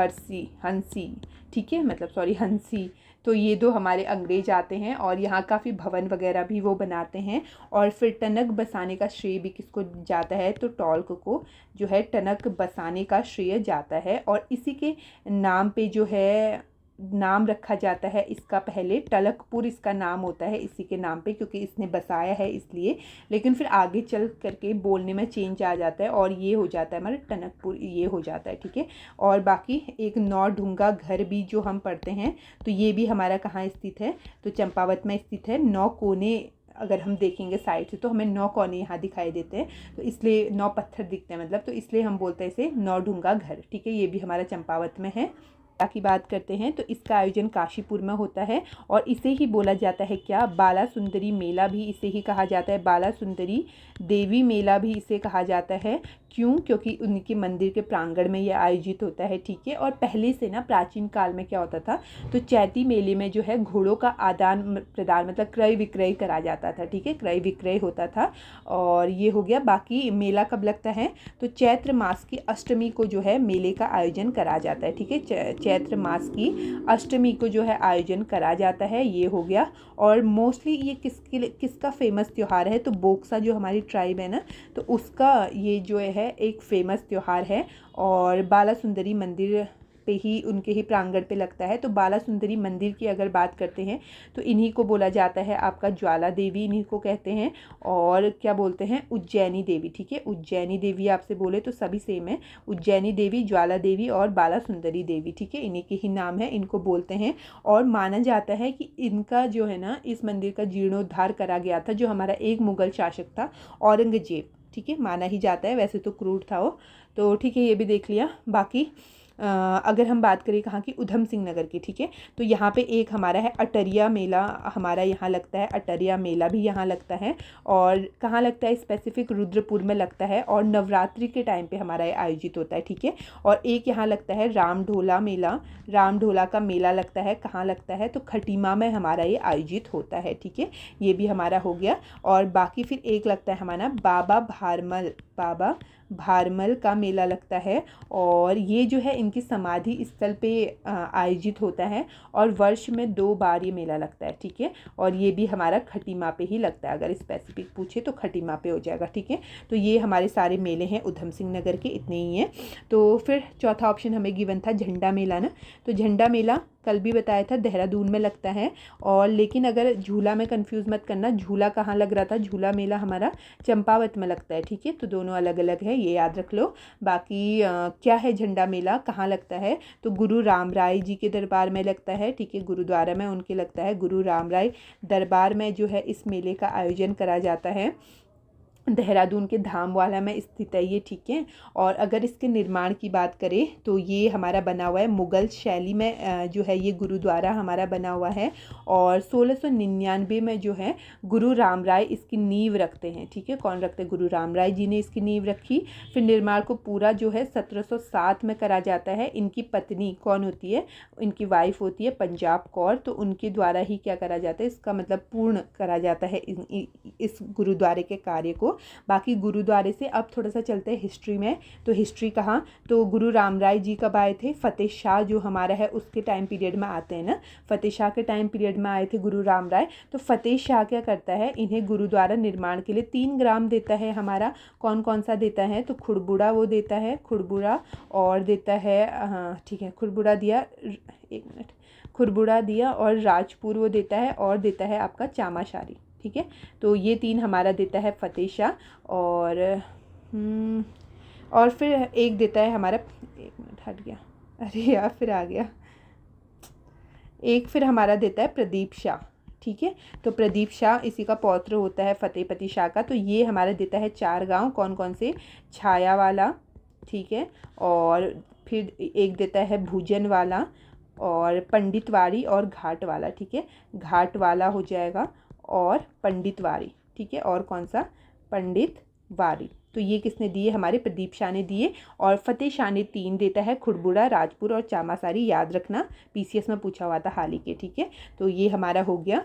ठीक है, मतलब सॉरी, हंसी। तो ये 2 हमारे अंग्रेज आते हैं, और यहाँ काफ़ी भवन वगैरह भी वो बनाते हैं। और फिर टनक बसाने का श्रेय भी किसको जाता है, तो टॉल्क को जो है टनक बसाने का श्रेय जाता है। और इसी के नाम पे जो है नाम रखा जाता है इसका पहले, टलकपुर इसका नाम होता है इसी के नाम पे क्योंकि इसने बसाया है इसलिए, लेकिन फिर आगे चल करके बोलने में चेंज आ जाता है और ये हो जाता है हमारा टनकपुर, ये हो जाता है, ठीक है। और बाकी एक नौ ढूंगा घर भी जो हम पढ़ते हैं तो ये भी हमारा कहाँ स्थित है, तो चंपावत में स्थित है। 9 कोने अगर हम देखेंगे साइड से तो हमें 9 कोने यहाँ दिखाई देते हैं, तो इसलिए 9 पत्थर दिखते हैं मतलब, तो इसलिए हम बोलते हैं इसे 9 ढूंगा घर, ठीक है। ये भी हमारा चंपावत में है। की बात करते हैं तो इसका आयोजन काशीपुर में होता है और इसे ही बोला जाता है क्या, बाला सुंदरी मेला भी इसे ही कहा जाता है, बाला सुंदरी देवी मेला भी इसे कहा जाता है। क्यों? क्योंकि उनके मंदिर के प्रांगण में यह आयोजित होता है, ठीक है। और पहले से ना प्राचीन काल में क्या होता था, तो चैती मेले में जो है घोड़ों का आदान प्रदान मतलब क्रय विक्रय करा जाता था, ठीक है, क्रय विक्रय होता था। और ये हो गया। बाकी मेला कब लगता है, तो चैत्र मास की अष्टमी को जो है मेले का आयोजन करा जाता है, ठीक है। चैत्र मास की अष्टमी को जो है आयोजन करा जाता है, ये हो गया। और मोस्टली ये किसका फेमस त्यौहार है, तो बोक्सा जो हमारी ट्राइब है ना, तो उसका ये जो है एक फेमस त्यौहार है। और बाला सुंदरी मंदिर पे ही, उनके ही प्रांगण पे लगता है। तो बाला सुंदरी मंदिर की अगर बात करते हैं तो इन्हीं को बोला जाता है आपका ज्वाला देवी, इन्हीं को कहते हैं। और क्या बोलते हैं, उज्जैनी देवी, ठीक है। उज्जैनी देवी आपसे बोले तो सभी सेम है, उज्जैनी देवी, ज्वाला देवी और बाला सुंदरी देवी, ठीक है, इन्हीं के ही नाम है, इनको बोलते हैं। और माना जाता है कि इनका जो है ना, इस मंदिर का जीर्णोद्धार करा गया था जो हमारा एक मुगल शासक था औरंगजेब, ठीक है, माना ही जाता है, वैसे तो क्रूर था वो, तो ठीक है, ये भी देख लिया। बाकी अगर हम बात करें कहाँ की, उधम सिंह नगर की, ठीक है, तो यहाँ पे एक हमारा है अटरिया मेला, हमारा यहाँ लगता है, अटरिया मेला भी यहाँ लगता है। और कहाँ लगता है, स्पेसिफिक रुद्रपुर में लगता है और नवरात्रि के टाइम पे हमारा ये आयोजित होता है, ठीक है। और एक यहाँ लगता है रामढोला मेला, रामढोला का मेला लगता है, कहाँ लगता है, तो खटीमा में हमारा ये आयोजित होता है, ठीक है, ये भी हमारा हो गया। और बाकी फिर एक लगता है हमारा बाबा भारमल का मेला लगता है और ये जो है इनकी समाधि स्थल पे आयोजित होता है और वर्ष में 2 बार ये मेला लगता है, ठीक है। और ये भी हमारा खटीमा पे ही लगता है, अगर स्पेसिफिक पूछे तो खटीमा पे हो जाएगा, ठीक है। तो ये हमारे सारे मेले हैं उधम सिंह नगर के, इतने ही हैं। तो फिर चौथा ऑप्शन हमें गिवन था झंडा मेला ना, तो झंडा मेला कल भी बताया था देहरादून में लगता है। और लेकिन अगर झूला में कंफ्यूज मत करना, झूला कहाँ लग रहा था, झूला मेला हमारा चंपावत में लगता है, ठीक है, तो दोनों अलग अलग है, ये याद रख लो। बाकी क्या है झंडा मेला, कहाँ लगता है, तो गुरु राम राय जी के दरबार में लगता है, ठीक है, गुरुद्वारा में उनके लगता है, गुरु राम राय दरबार में जो है इस मेले का आयोजन करा जाता है, देहरादून के धामवाला में स्थित है ये, ठीक है। और अगर इसके निर्माण की बात करें तो ये हमारा बना हुआ है मुग़ल शैली में, जो है ये गुरुद्वारा हमारा बना हुआ है। और 1699 में जो है गुरु राम राय इसकी नींव रखते हैं, ठीक है, कौन रखते हैं, गुरु राम राय जी ने इसकी नींव रखी। फिर निर्माण को पूरा जो है 1707 में करा जाता है। इनकी पत्नी कौन होती है, इनकी वाइफ होती है पंजाब कौर, तो उनके द्वारा ही क्या करा जाता है, इसका मतलब पूर्ण करा जाता है इस गुरुद्वारे के कार्य को। बाकी गुरुद्वारे से अब थोड़ा सा चलते हैं हिस्ट्री में, तो हिस्ट्री कहाँ, तो गुरु राम राय जी कब आए थे, फतेह शाह जो हमारा है उसके टाइम पीरियड में आते हैं ना, फतेह शाह के टाइम पीरियड में आए थे गुरु राम राय। तो फतेह शाह क्या करता है, इन्हें गुरुद्वारा निर्माण के लिए 3 ग्राम देता है हमारा, कौन कौन सा देता है, तो खुड़बुड़ा वो देता है, खुड़बुड़ा और देता है, हाँ ठीक है, खुड़बुड़ा दिया, 1 मिनट, खुड़बुड़ा दिया और राजपुर वो देता है और देता है आपका चामाशारी, ठीक है। तो ये 3 हमारा देता है फतेह शाह। और फिर एक देता है हमारा, 1 मिनट हट गया, अरे यार फिर आ गया, एक फिर हमारा देता है प्रदीप शाह, ठीक है। तो प्रदीप शाह इसी का पौत्र होता है फतेहपति शाह का। तो ये हमारा देता है 4 गांव, कौन कौन से, छायावाला, ठीक है, और फिर एक देता है भूजन वाला और पंडितवाड़ी और घाट वाला, ठीक है, घाट वाला हो जाएगा और पंडितवाड़ी, ठीक है, और कौन सा, पंडितवाड़ी। तो ये किसने दिए, हमारे प्रदीप शाह ने दिए। और फतेह शाह ने 3 देता है, खुड़बुड़ा, राजपुर और चामासारी, याद रखना पीसीएस में पूछा हुआ था हाल ही के, ठीक है। तो ये हमारा हो गया।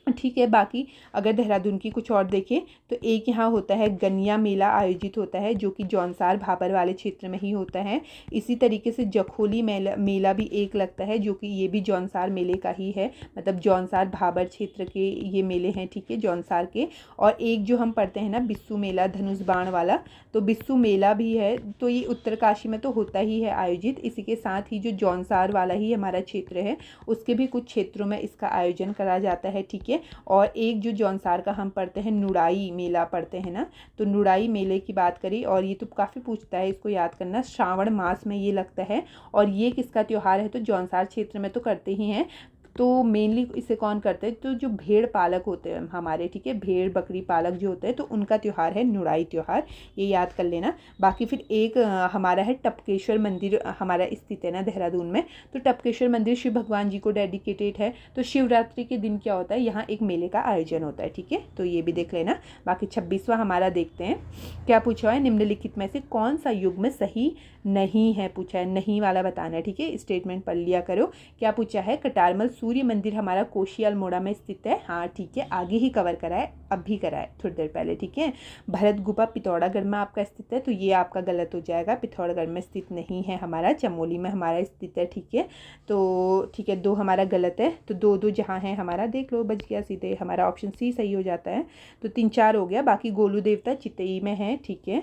ठीक है। बाकी अगर देहरादून की कुछ और देखें तो एक यहाँ होता है गनिया मेला आयोजित होता है, जो कि जौनसार भाबर वाले क्षेत्र में ही होता है। इसी तरीके से जखोली मेला भी एक लगता है, जो कि ये भी जौनसार मेले का ही है, मतलब जौनसार भाबर क्षेत्र के ये मेले हैं, ठीक है, जौनसार के। और एक जो हम पढ़ते हैं ना बिस्सू मेला धनुष बाण वाला, तो बिस्सू मेला भी है, तो ये उत्तरकाशी में तो होता ही है आयोजित। इसी के साथ ही जो जौनसार वाला ही हमारा क्षेत्र है उसके भी कुछ क्षेत्रों में इसका आयोजन करा जाता है, ठीक है। और एक जो जौनसार का हम पढ़ते हैं नुड़ाई मेला पढ़ते हैं ना, तो नुड़ाई मेले की बात करी, और ये तो काफ़ी पूछता है, इसको याद करना, श्रावण मास में ये लगता है। और ये किसका त्यौहार है, तो जौनसार क्षेत्र में तो करते ही हैं। तो मेनली इसे कौन करते हैं, तो जो भेड़ पालक होते हैं हमारे, ठीक है, भेड़ बकरी पालक जो होते हैं, तो उनका त्यौहार है नुड़ाई त्यौहार, ये याद कर लेना। बाकी फिर एक हमारा है टपकेश्वर मंदिर, हमारा स्थित है ना देहरादून में, तो टपकेश्वर मंदिर शिव भगवान जी को डेडिकेटेड है। तो शिवरात्रि के दिन क्या होता है, यहाँ एक मेले का आयोजन होता है, ठीक है, तो ये भी देख लेना। बाकी 26वां हमारा देखते हैं क्या पूछा है, निम्नलिखित में से कौन सा युग्म सही नहीं है पूछा है, नहीं वाला बताना है, ठीक है, स्टेटमेंट पढ़ लिया करो। क्या पूछा है, कटारमल सूर्य मंदिर हमारा कोशी अल्मोड़ा में स्थित है, हाँ ठीक है, आगे ही कवर करा है, अब भी करा है थोड़ी देर पहले, ठीक है। भरत गुफा पिथौरागढ़ में आपका स्थित है, तो ये आपका गलत हो जाएगा, पिथौरागढ़ में स्थित नहीं है हमारा, चमोली में हमारा स्थित है, ठीक है। तो ठीक है, 2 हमारा गलत है, तो 2-2 जहाँ है हमारा देख लो, बच गया सीधे, हमारा ऑप्शन सी सही हो जाता है। तो 3-4 हो गया। बाकी गोलू देवता चितई में है, ठीक है,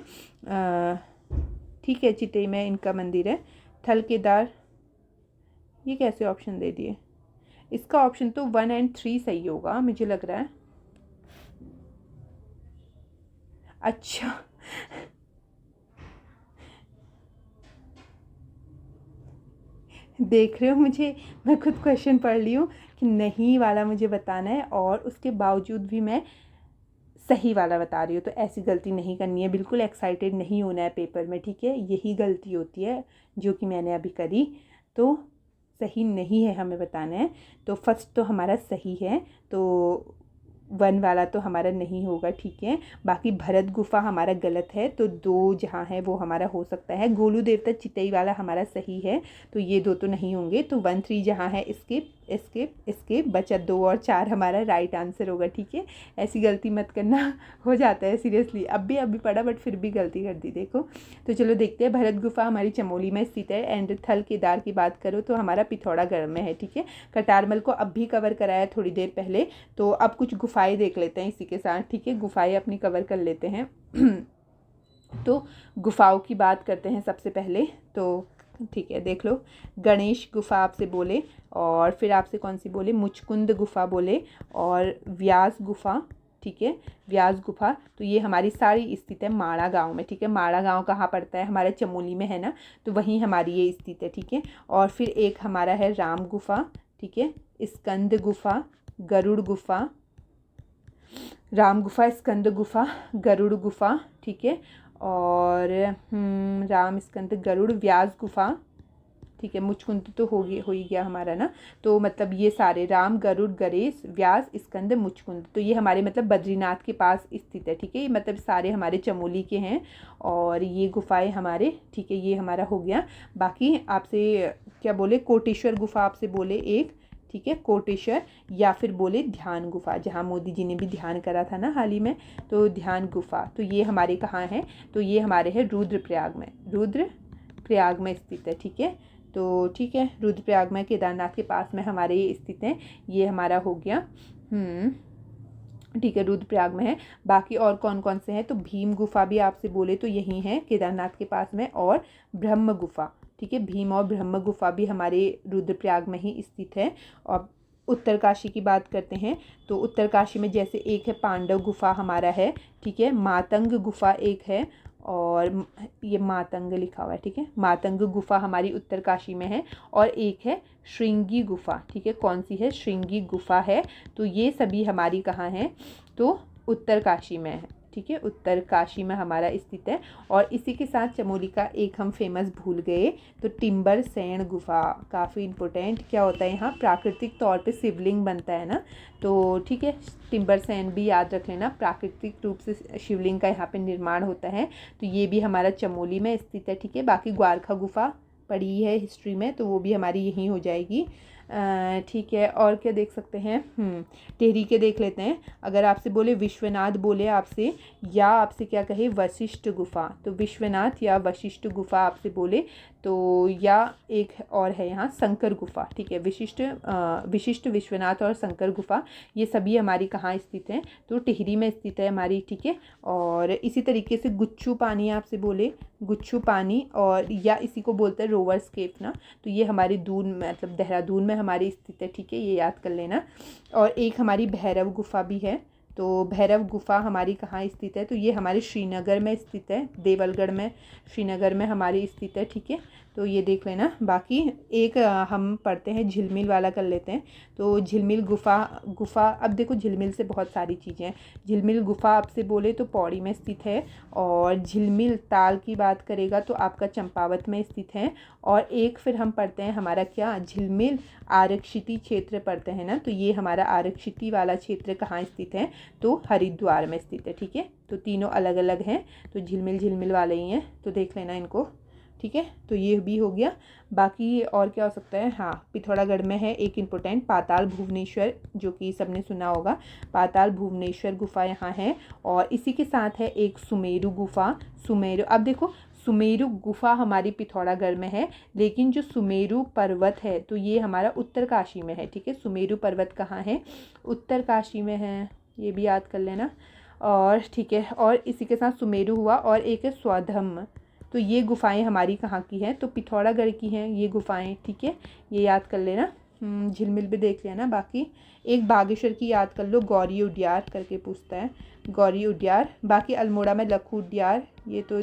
ठीक है, चितई में इनका मंदिर है। थल केदार, ये कैसे ऑप्शन दे दिए, इसका ऑप्शन तो 1 और 3 सही होगा मुझे लग रहा है। अच्छा देख रहे हो, मुझे मैं खुद क्वेश्चन पढ़ ली हूँ कि नहीं वाला मुझे बताना है, और उसके बावजूद भी मैं सही वाला बता रही हूँ। तो ऐसी गलती नहीं करनी है, बिल्कुल एक्साइटेड नहीं होना है पेपर में, ठीक है, यही गलती होती है जो कि मैंने अभी करी। तो सही नहीं है हमें बताना है। तो फर्स्ट तो हमारा सही है, तो 1 वाला तो हमारा नहीं होगा, ठीक है। बाकी भरत गुफा हमारा गलत है, तो 2 जहाँ है वो हमारा हो सकता है। गोलू देवता चितई वाला हमारा सही है, तो ये 2 तो नहीं होंगे। तो 1-3 जहाँ है स्किप स्किप स्किप, बचा 2 और 4 हमारा राइट आंसर होगा, ठीक है। ऐसी गलती मत करना, हो जाता है सीरियसली, अभी पढ़ा बट फिर भी गलती कर दी, देखो। तो चलो देखते हैं, भरत गुफा हमारी चमोली में स्थित है। एंड थल केदार की बात करो तो हमारा पिथौरागढ़ में है, ठीक है। कटारमल को अब भी कवर कराया थोड़ी देर पहले, तो अब कुछ गुफाएं देख लेते हैं इसी के साथ, ठीक है, गुफाएं अपनी कवर कर लेते हैं। तो गुफाओं की बात करते हैं सबसे पहले, तो ठीक है देख लो, गणेश गुफा आपसे बोले, और फिर आपसे कौन सी बोले, मुचकुंद गुफा बोले, और व्यास गुफा, ठीक है, व्यास गुफा। तो ये हमारी सारी स्थित है माड़ा गांव में, ठीक है। माड़ा गांव कहाँ पड़ता है, हमारे चमोली में है ना, तो वहीं हमारी ये स्थित है, ठीक है। और फिर एक हमारा है राम गुफा, ठीक है, स्कंद गुफा, गरुड़ गुफा, राम गुफा, स्कंद गुफा, गरुड़ गुफा, ठीक है। और राम स्कंद गरुड़ व्यास गुफा, ठीक है। मुचकुंद तो हो ही गया हमारा ना, तो मतलब ये सारे राम गरुड़ गणेश व्यास स्कंद मुचकुंद, तो ये हमारे मतलब बद्रीनाथ के पास स्थित है, ठीक है। ये मतलब सारे हमारे चमोली के हैं, और ये गुफाएं हमारे, ठीक है, ये हमारा हो गया। बाकी आपसे क्या बोले, कोटेश्वर गुफा आपसे बोले एक, ठीक है, कोटेश्वर, या फिर बोले ध्यान गुफा, जहाँ मोदी जी ने भी ध्यान करा था ना हाल ही में, तो ध्यान गुफा। तो ये हमारे कहाँ हैं, तो ये हमारे हैं रुद्रप्रयाग में, रुद्रप्रयाग में स्थित है, ठीक है। तो ठीक है, रुद्रप्रयाग में केदारनाथ के पास में हमारे ये स्थित हैं, ये हमारा हो गया, ठीक है, रुद्रप्रयाग में है। बाकी और कौन कौन से हैं, तो भीम गुफा भी आपसे बोले तो यही है केदारनाथ के पास में, और ब्रह्म गुफा, ठीक है, भीम और ब्रह्म गुफा भी हमारे रुद्रप्रयाग में ही स्थित है। और उत्तरकाशी की बात करते हैं, तो उत्तरकाशी में जैसे एक है पांडव गुफा हमारा है, ठीक है, मातंग गुफा एक है, और ये मातंग लिखा हुआ है, ठीक है, मातंग गुफा हमारी उत्तरकाशी में है। और एक है श्रृंगी गुफा, ठीक है, कौन सी है, श्रृंगी गुफा है। तो ये सभी हमारी कहाँ हैं, तो उत्तरकाशी में है, ठीक है, उत्तरकाशी में हमारा स्थित है। और इसी के साथ चमोली का एक हम फेमस भूल गए, तो टिम्बर सैण गुफा, काफ़ी इम्पोर्टेंट, क्या होता है यहाँ, प्राकृतिक तौर पे शिवलिंग बनता है ना, तो ठीक है, टिम्बर सैण भी याद रख लेना, प्राकृतिक रूप से शिवलिंग का यहाँ पे निर्माण होता है, तो ये भी हमारा चमोली में स्थित है, ठीक है। बाकी ग्वारखा गुफा पड़ी है हिस्ट्री में, तो वो भी हमारी यहीं हो जाएगी। ठीक है, और क्या देख सकते हैं, टिहरी के देख लेते हैं। अगर आपसे बोले विश्वनाथ बोले आपसे, या आपसे क्या कहे वशिष्ठ गुफा, तो विश्वनाथ या वशिष्ठ गुफा आपसे बोले तो, या एक और है यहाँ शंकर गुफा। ठीक है, विशिष्ट विश्वनाथ और शंकर गुफा ये सभी हमारी कहाँ स्थित हैं, तो टिहरी में स्थित है हमारी। ठीक है, और इसी तरीके से गुच्छू पानी आपसे बोले, गुच्छू पानी, और या इसी को बोलते हैं रोवर्स केव ना, तो ये हमारी दून मतलब देहरादून में हमारी स्थित है। ठीक है, ये याद कर लेना। और एक हमारी भैरव गुफा भी है, तो भैरव गुफा हमारी कहाँ स्थित है, तो ये हमारे श्रीनगर में स्थित है, देवलगढ़ में श्रीनगर में हमारी स्थित है। ठीक है, तो ये देख लेना। बाकी एक हम पढ़ते हैं झिलमिल वाला कर लेते हैं। तो झिलमिल गुफा अब देखो झिलमिल से बहुत सारी चीज़ें हैं। झिलमिल गुफा आपसे बोले तो पौड़ी में स्थित है, और झिलमिल ताल की बात करेगा तो आपका चंपावत में स्थित है। और एक फिर हम पढ़ते हैं हमारा क्या, झिलमिल आरक्षिती क्षेत्र पढ़ते हैं ना, तो ये हमारा आरक्षिती वाला क्षेत्र कहाँ स्थित है, तो हरिद्वार में स्थित है। ठीक है, तो तीनों अलग अलग हैं, तो झिलमिल वाले ही हैं, तो देख लेना इनको। ठीक है, तो ये भी हो गया। बाकी और क्या हो सकता है, हाँ पिथौरागढ़ में है एक इम्पोर्टेंट पाताल भुवनेश्वर, जो कि सबने सुना होगा, पाताल भुवनेश्वर गुफा यहाँ है। और इसी के साथ है एक सुमेरु गुफा। सुमेरु, अब देखो सुमेरु गुफा हमारी पिथौरागढ़ में है, लेकिन जो सुमेरु पर्वत है तो ये हमारा उत्तरकाशी में है। ठीक है, सुमेरु पर्वत कहाँ है, उत्तरकाशी में है, ये भी याद कर लेना। और ठीक है, और इसी के साथ सुमेरु हुआ, और एक है स्वधर्म, तो ये गुफाएं हमारी कहाँ की हैं, तो पिथौरागढ़ की हैं ये गुफाएं। ठीक है, ये याद कर लेना। झिलमिल भी देख लेना। बाकी एक बागेश्वर की याद कर लो, गौरी उड्यार करके पूछता है, गौरी उड्यार। बाकी अल्मोड़ा में लखू उड्यार, ये तो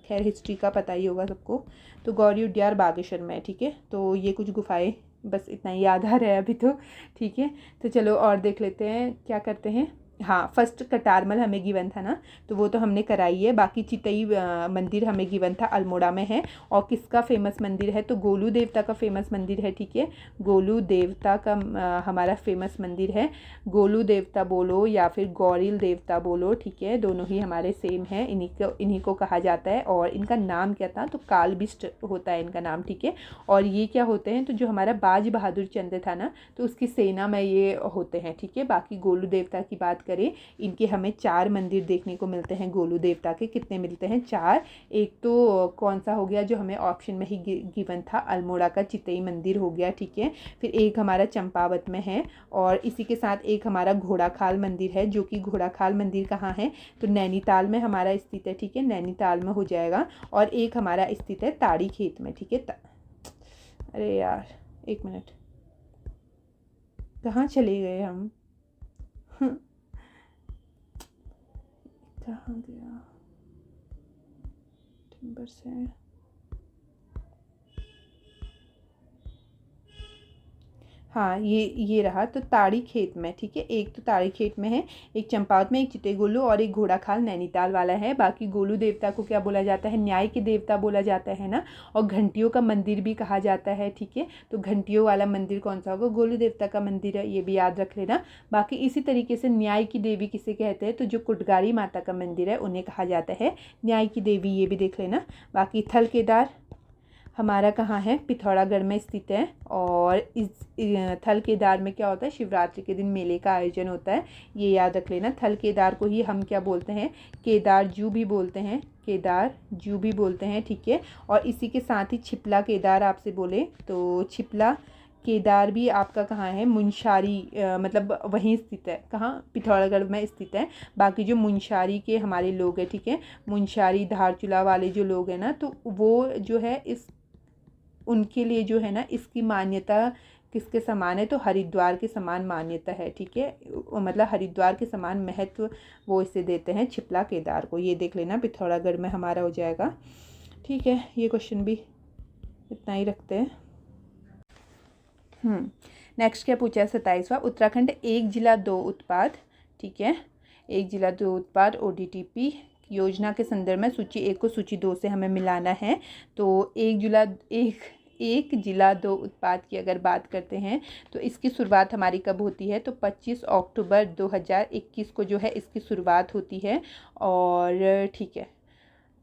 खैर हिस्ट्री का पता ही होगा सबको, तो गौरी उड्यार बागेश्वर में है। ठीक है, तो ये कुछ गुफाएं बस इतना ही याद आ रहा है अभी तो। ठीक है, तो चलो और देख लेते हैं क्या करते हैं। हाँ, फर्स्ट कटारमल हमें गिवन था ना, तो वो तो हमने कराई है। बाकी चितई मंदिर हमें गिवन था, अल्मोड़ा में है। और किसका फेमस मंदिर है, तो गोलू देवता का फेमस मंदिर है। ठीक है, गोलू देवता का हमारा फेमस मंदिर है। गोलू देवता बोलो या फिर गौरील देवता बोलो, ठीक है, दोनों ही हमारे सेम है। इन्हीं को कहा जाता है। और इनका नाम क्या था, तो कालबिस्ट होता है इनका नाम। ठीक है, और ये क्या होते हैं, तो जो हमारा बाज बहादुर चंद्र था ना, तो उसकी सेना में ये होते हैं। ठीक है, बाकी गोलू देवता की बात करें, इनके हमें 4 मंदिर देखने को मिलते हैं। गोलू देवता के कितने मिलते हैं, 4। एक तो कौन सा हो गया जो हमें ऑप्शन में ही गिवन था, अल्मोड़ा का चितई मंदिर हो गया। ठीक है, फिर एक हमारा चंपावत में है, और इसी के साथ एक हमारा घोड़ाखाल मंदिर है, जो कि घोड़ाखाल मंदिर कहाँ है, तो नैनीताल में हमारा स्थित है। ठीक है, नैनीताल में हो जाएगा। और एक हमारा स्थित है ताड़ी खेत में। ठीक है, अरे यार एक मिनट, कहाँ चले गए हम कहाँ गया नंबर से, हाँ ये रहा, तो ताड़ी खेत में। ठीक है, एक तो ताड़ी खेत में है, एक चंपावत में, एक चितेगोलू, और एक घोड़ाखाल नैनीताल वाला है। बाकी गोलू देवता को क्या बोला जाता है, न्याय के देवता बोला जाता है ना, और घंटियों का मंदिर भी कहा जाता है। ठीक है, तो घंटियों वाला मंदिर कौन सा होगा, गोलू देवता का मंदिर है, ये भी याद रख लेना। बाकी इसी तरीके से न्याय की देवी किसे कहते हैं, तो जो कुटगारी माता का मंदिर है उन्हें कहा जाता है न्याय की देवी, ये भी देख लेना। बाकी थल केदार हमारा कहाँ है, पिथौरागढ़ में स्थित है। और इस थल केदार में क्या होता है, शिवरात्रि के दिन मेले का आयोजन होता है, ये याद रख लेना। थल केदार को ही हम क्या बोलते हैं, केदार जू भी बोलते हैं, केदार जू भी बोलते हैं। ठीक है, और इसी के साथ ही छिपला केदार आपसे बोले तो छिपला केदार भी आपका कहाँ है, मुंशारी मतलब वहीं स्थित है, कहाँ, पिथौरागढ़ में स्थित है। बाकी जो मुंशारी के हमारे लोग हैं, ठीक है, मुंशारी धारचूला वाले जो लोग हैं ना, तो वो जो है इस उनके लिए जो है ना, इसकी मान्यता किसके समान है, तो हरिद्वार के समान मान्यता है। ठीक है, मतलब हरिद्वार के समान महत्व वो इसे देते हैं छिपला केदार को, ये देख लेना, पिथौरागढ़ में हमारा हो जाएगा। ठीक है, ये क्वेश्चन भी इतना ही रखते हैं। नेक्स्ट क्या पूछा है, 27वां, उत्तराखंड एक जिला दो उत्पाद। ठीक है, एक जिला दो उत्पाद ODTP योजना के संदर्भ में सूची 1 को सूची 2 से हमें मिलाना है। तो एक जिला दो उत्पाद की अगर बात करते हैं तो इसकी शुरुआत हमारी कब होती है, तो 25 अक्टूबर 2021 को जो है इसकी शुरुआत होती है। और ठीक है,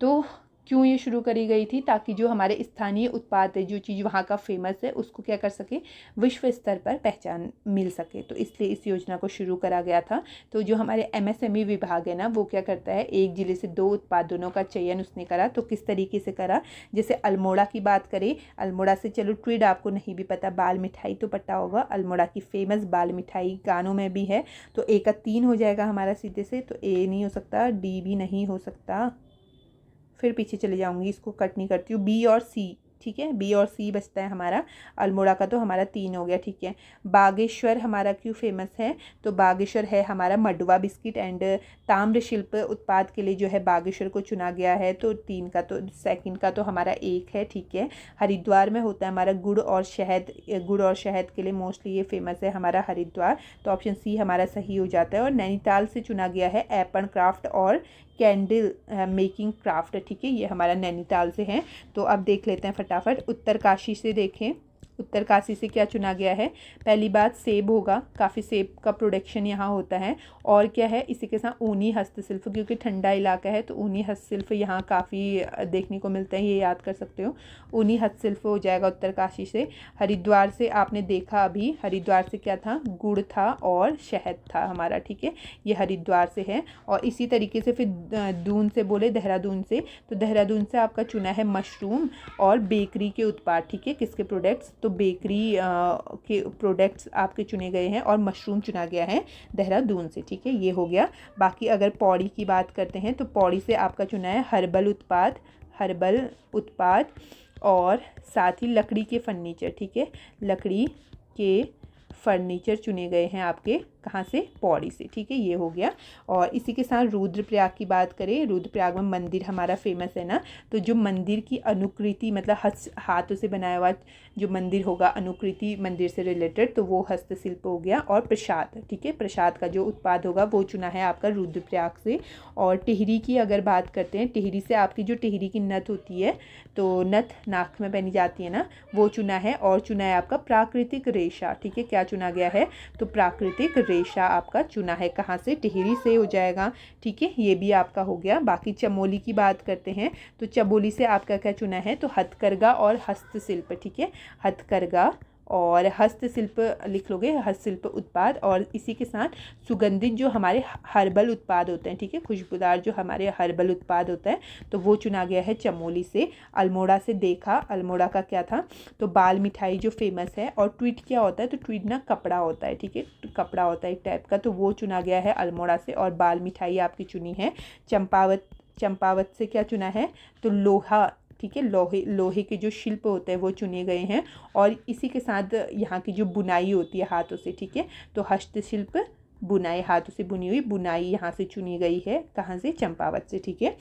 तो क्यों ये शुरू करी गई थी? ताकि जो हमारे स्थानीय उत्पाद है, जो चीज़ वहाँ का फेमस है, उसको क्या कर सके, विश्व स्तर पर पहचान मिल सके। तो इसलिए इस योजना को शुरू करा गया था। तो जो हमारे MSME विभाग है ना, वो क्या करता है, एक जिले से 2 उत्पादों का चयन उसने करा। तो किस तरीके से करा, जैसे अल्मोड़ा की बात करें, अल्मोड़ा से, चलो ट्विड आपको नहीं भी पता, बाल मिठाई तो पता होगा, अल्मोड़ा की फेमस बाल मिठाई गानों में भी है। तो ए का 3 हो जाएगा हमारा सीधे से, तो ए नहीं हो सकता, डी भी नहीं हो सकता, फिर पीछे चले जाऊंगी, इसको कट नहीं करती हूँ, बी और सी, ठीक है, बी और सी बचता है हमारा। अल्मोड़ा का तो हमारा 3 हो गया, ठीक है। बागेश्वर हमारा क्यों फेमस है, तो बागेश्वर है हमारा मडवा बिस्किट एंड ताम्र शिल्प उत्पाद के लिए जो है बागेश्वर को चुना गया है। तो 3 का, तो सेकंड का तो हमारा 1 है, ठीक है। हरिद्वार में होता है हमारा गुड़ और शहद, गुड़ और शहद के लिए मोस्टली ये फेमस है हमारा हरिद्वार, तो ऑप्शन सी हमारा सही हो जाता है। और नैनीताल से चुना गया है एपन क्राफ्ट और कैंडल मेकिंग क्राफ्ट, ठीक है, ये हमारा नैनीताल से है। तो अब देख लेते हैं फटाफट, उत्तरकाशी से देखें, उत्तरकाशी से क्या चुना गया है। पहली बात सेब होगा, काफ़ी सेब का प्रोडक्शन यहाँ होता है। और क्या है, इसी के साथ ऊनी हस्तशिल्प, क्योंकि ठंडा इलाका है तो ऊनी हस्तशिल्प यहाँ काफ़ी देखने को मिलते हैं, ये याद कर सकते हो। ऊनी हस्तशिल्प हो जाएगा उत्तरकाशी से। हरिद्वार से आपने देखा अभी, हरिद्वार से क्या था, गुड़ था और शहद था हमारा, ठीक है, ये हरिद्वार से है। और इसी तरीके से फिर दून से बोले, देहरादून से, तो देहरादून से आपका चुना है मशरूम और बेकरी के उत्पाद, ठीक है, किसके प्रोडक्ट्स, तो बेकरी के प्रोडक्ट्स आपके चुने गए हैं और मशरूम चुना गया है देहरादून से, ठीक है, ये हो गया। बाकी अगर पौड़ी की बात करते हैं तो पौड़ी से आपका चुना है हर्बल उत्पाद, हर्बल उत्पाद और साथ ही लकड़ी के फर्नीचर, ठीक है, लकड़ी के फर्नीचर चुने गए हैं आपके, कहाँ से, पौड़ी से, ठीक है, ये हो गया। और इसी के साथ रुद्रप्रयाग की बात करें, रुद्रप्रयाग में मंदिर हमारा फेमस है ना, तो जो मंदिर की अनुकृति, मतलब हाथों से बनाया हुआ जो मंदिर होगा, अनुकृति मंदिर से रिलेटेड, तो वो हस्तशिल्प हो गया। और प्रसाद, ठीक है, प्रसाद का जो उत्पाद होगा वो चुना है आपका रुद्रप्रयाग से। और टिहरी की अगर बात करते हैं, टिहरी से आपकी जो टिहरी की नथ होती है, तो नथ नाक में पहनी जाती है ना, वो चुना है। और चुना है आपका प्राकृतिक रेशा, ठीक है, क्या चुना गया है, तो प्राकृतिक रेशा आपका चुना है, कहाँ से, टिहरी से हो जाएगा, ठीक है, ये भी आपका हो गया। बाकी चमोली की बात करते हैं तो चमोली से आपका क्या चुना है, तो हथकरघा और हस्तशिल्प, ठीक है, हथकरघा और हस्तशिल्प लिख लोगे, हस्तशिल्प उत्पाद। और इसी के साथ सुगंधित जो हमारे हर्बल उत्पाद होते हैं, ठीक है, खुशबूदार जो हमारे हर्बल उत्पाद होता है, तो वो चुना गया है चमोली से। अल्मोड़ा से देखा, अल्मोड़ा का क्या था, तो बाल मिठाई जो फेमस है। और ट्वीट क्या होता है, तो ट्वीट ना कपड़ा होता है, ठीक है, कपड़ा होता है एक टाइप का, तो वो चुना गया है अल्मोड़ा से। और बाल मिठाई आपकी चुनी है चंपावत, चंपावत से क्या चुना है, तो लोहा, ठीक है, लोहे के जो शिल्प होते हैं वो चुने गए हैं। और इसी के साथ यहाँ की जो बुनाई होती है हाथों से, ठीक है, तो हस्तशिल्प बुनाई, हाथों से बुनी हुई बुनाई यहाँ से चुनी गई है, कहाँ से, चंपावत से, ठीक है,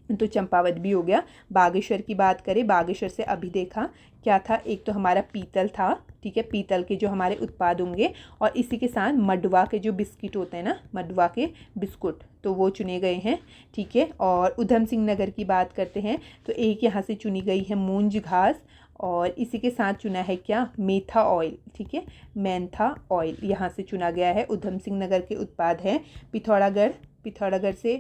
तो चंपावत भी हो गया। बागेश्वर की बात करें, बागेश्वर से अभी देखा क्या था, एक तो हमारा पीतल था, ठीक है, पीतल के जो हमारे उत्पाद होंगे। और इसी के साथ मडवा के जो बिस्किट होते हैं ना, मडवा के बिस्कुट, तो वो चुने गए हैं, ठीक है। और उधम सिंह नगर की बात करते हैं तो एक यहाँ से चुनी गई है मूंज घास। और इसी के साथ चुना है क्या, मेथा ऑयल, ठीक है, मेंथा ऑयल यहाँ से चुना गया है, उधम सिंह नगर के उत्पाद हैं। पिथौरागढ़, पिथौरागढ़ से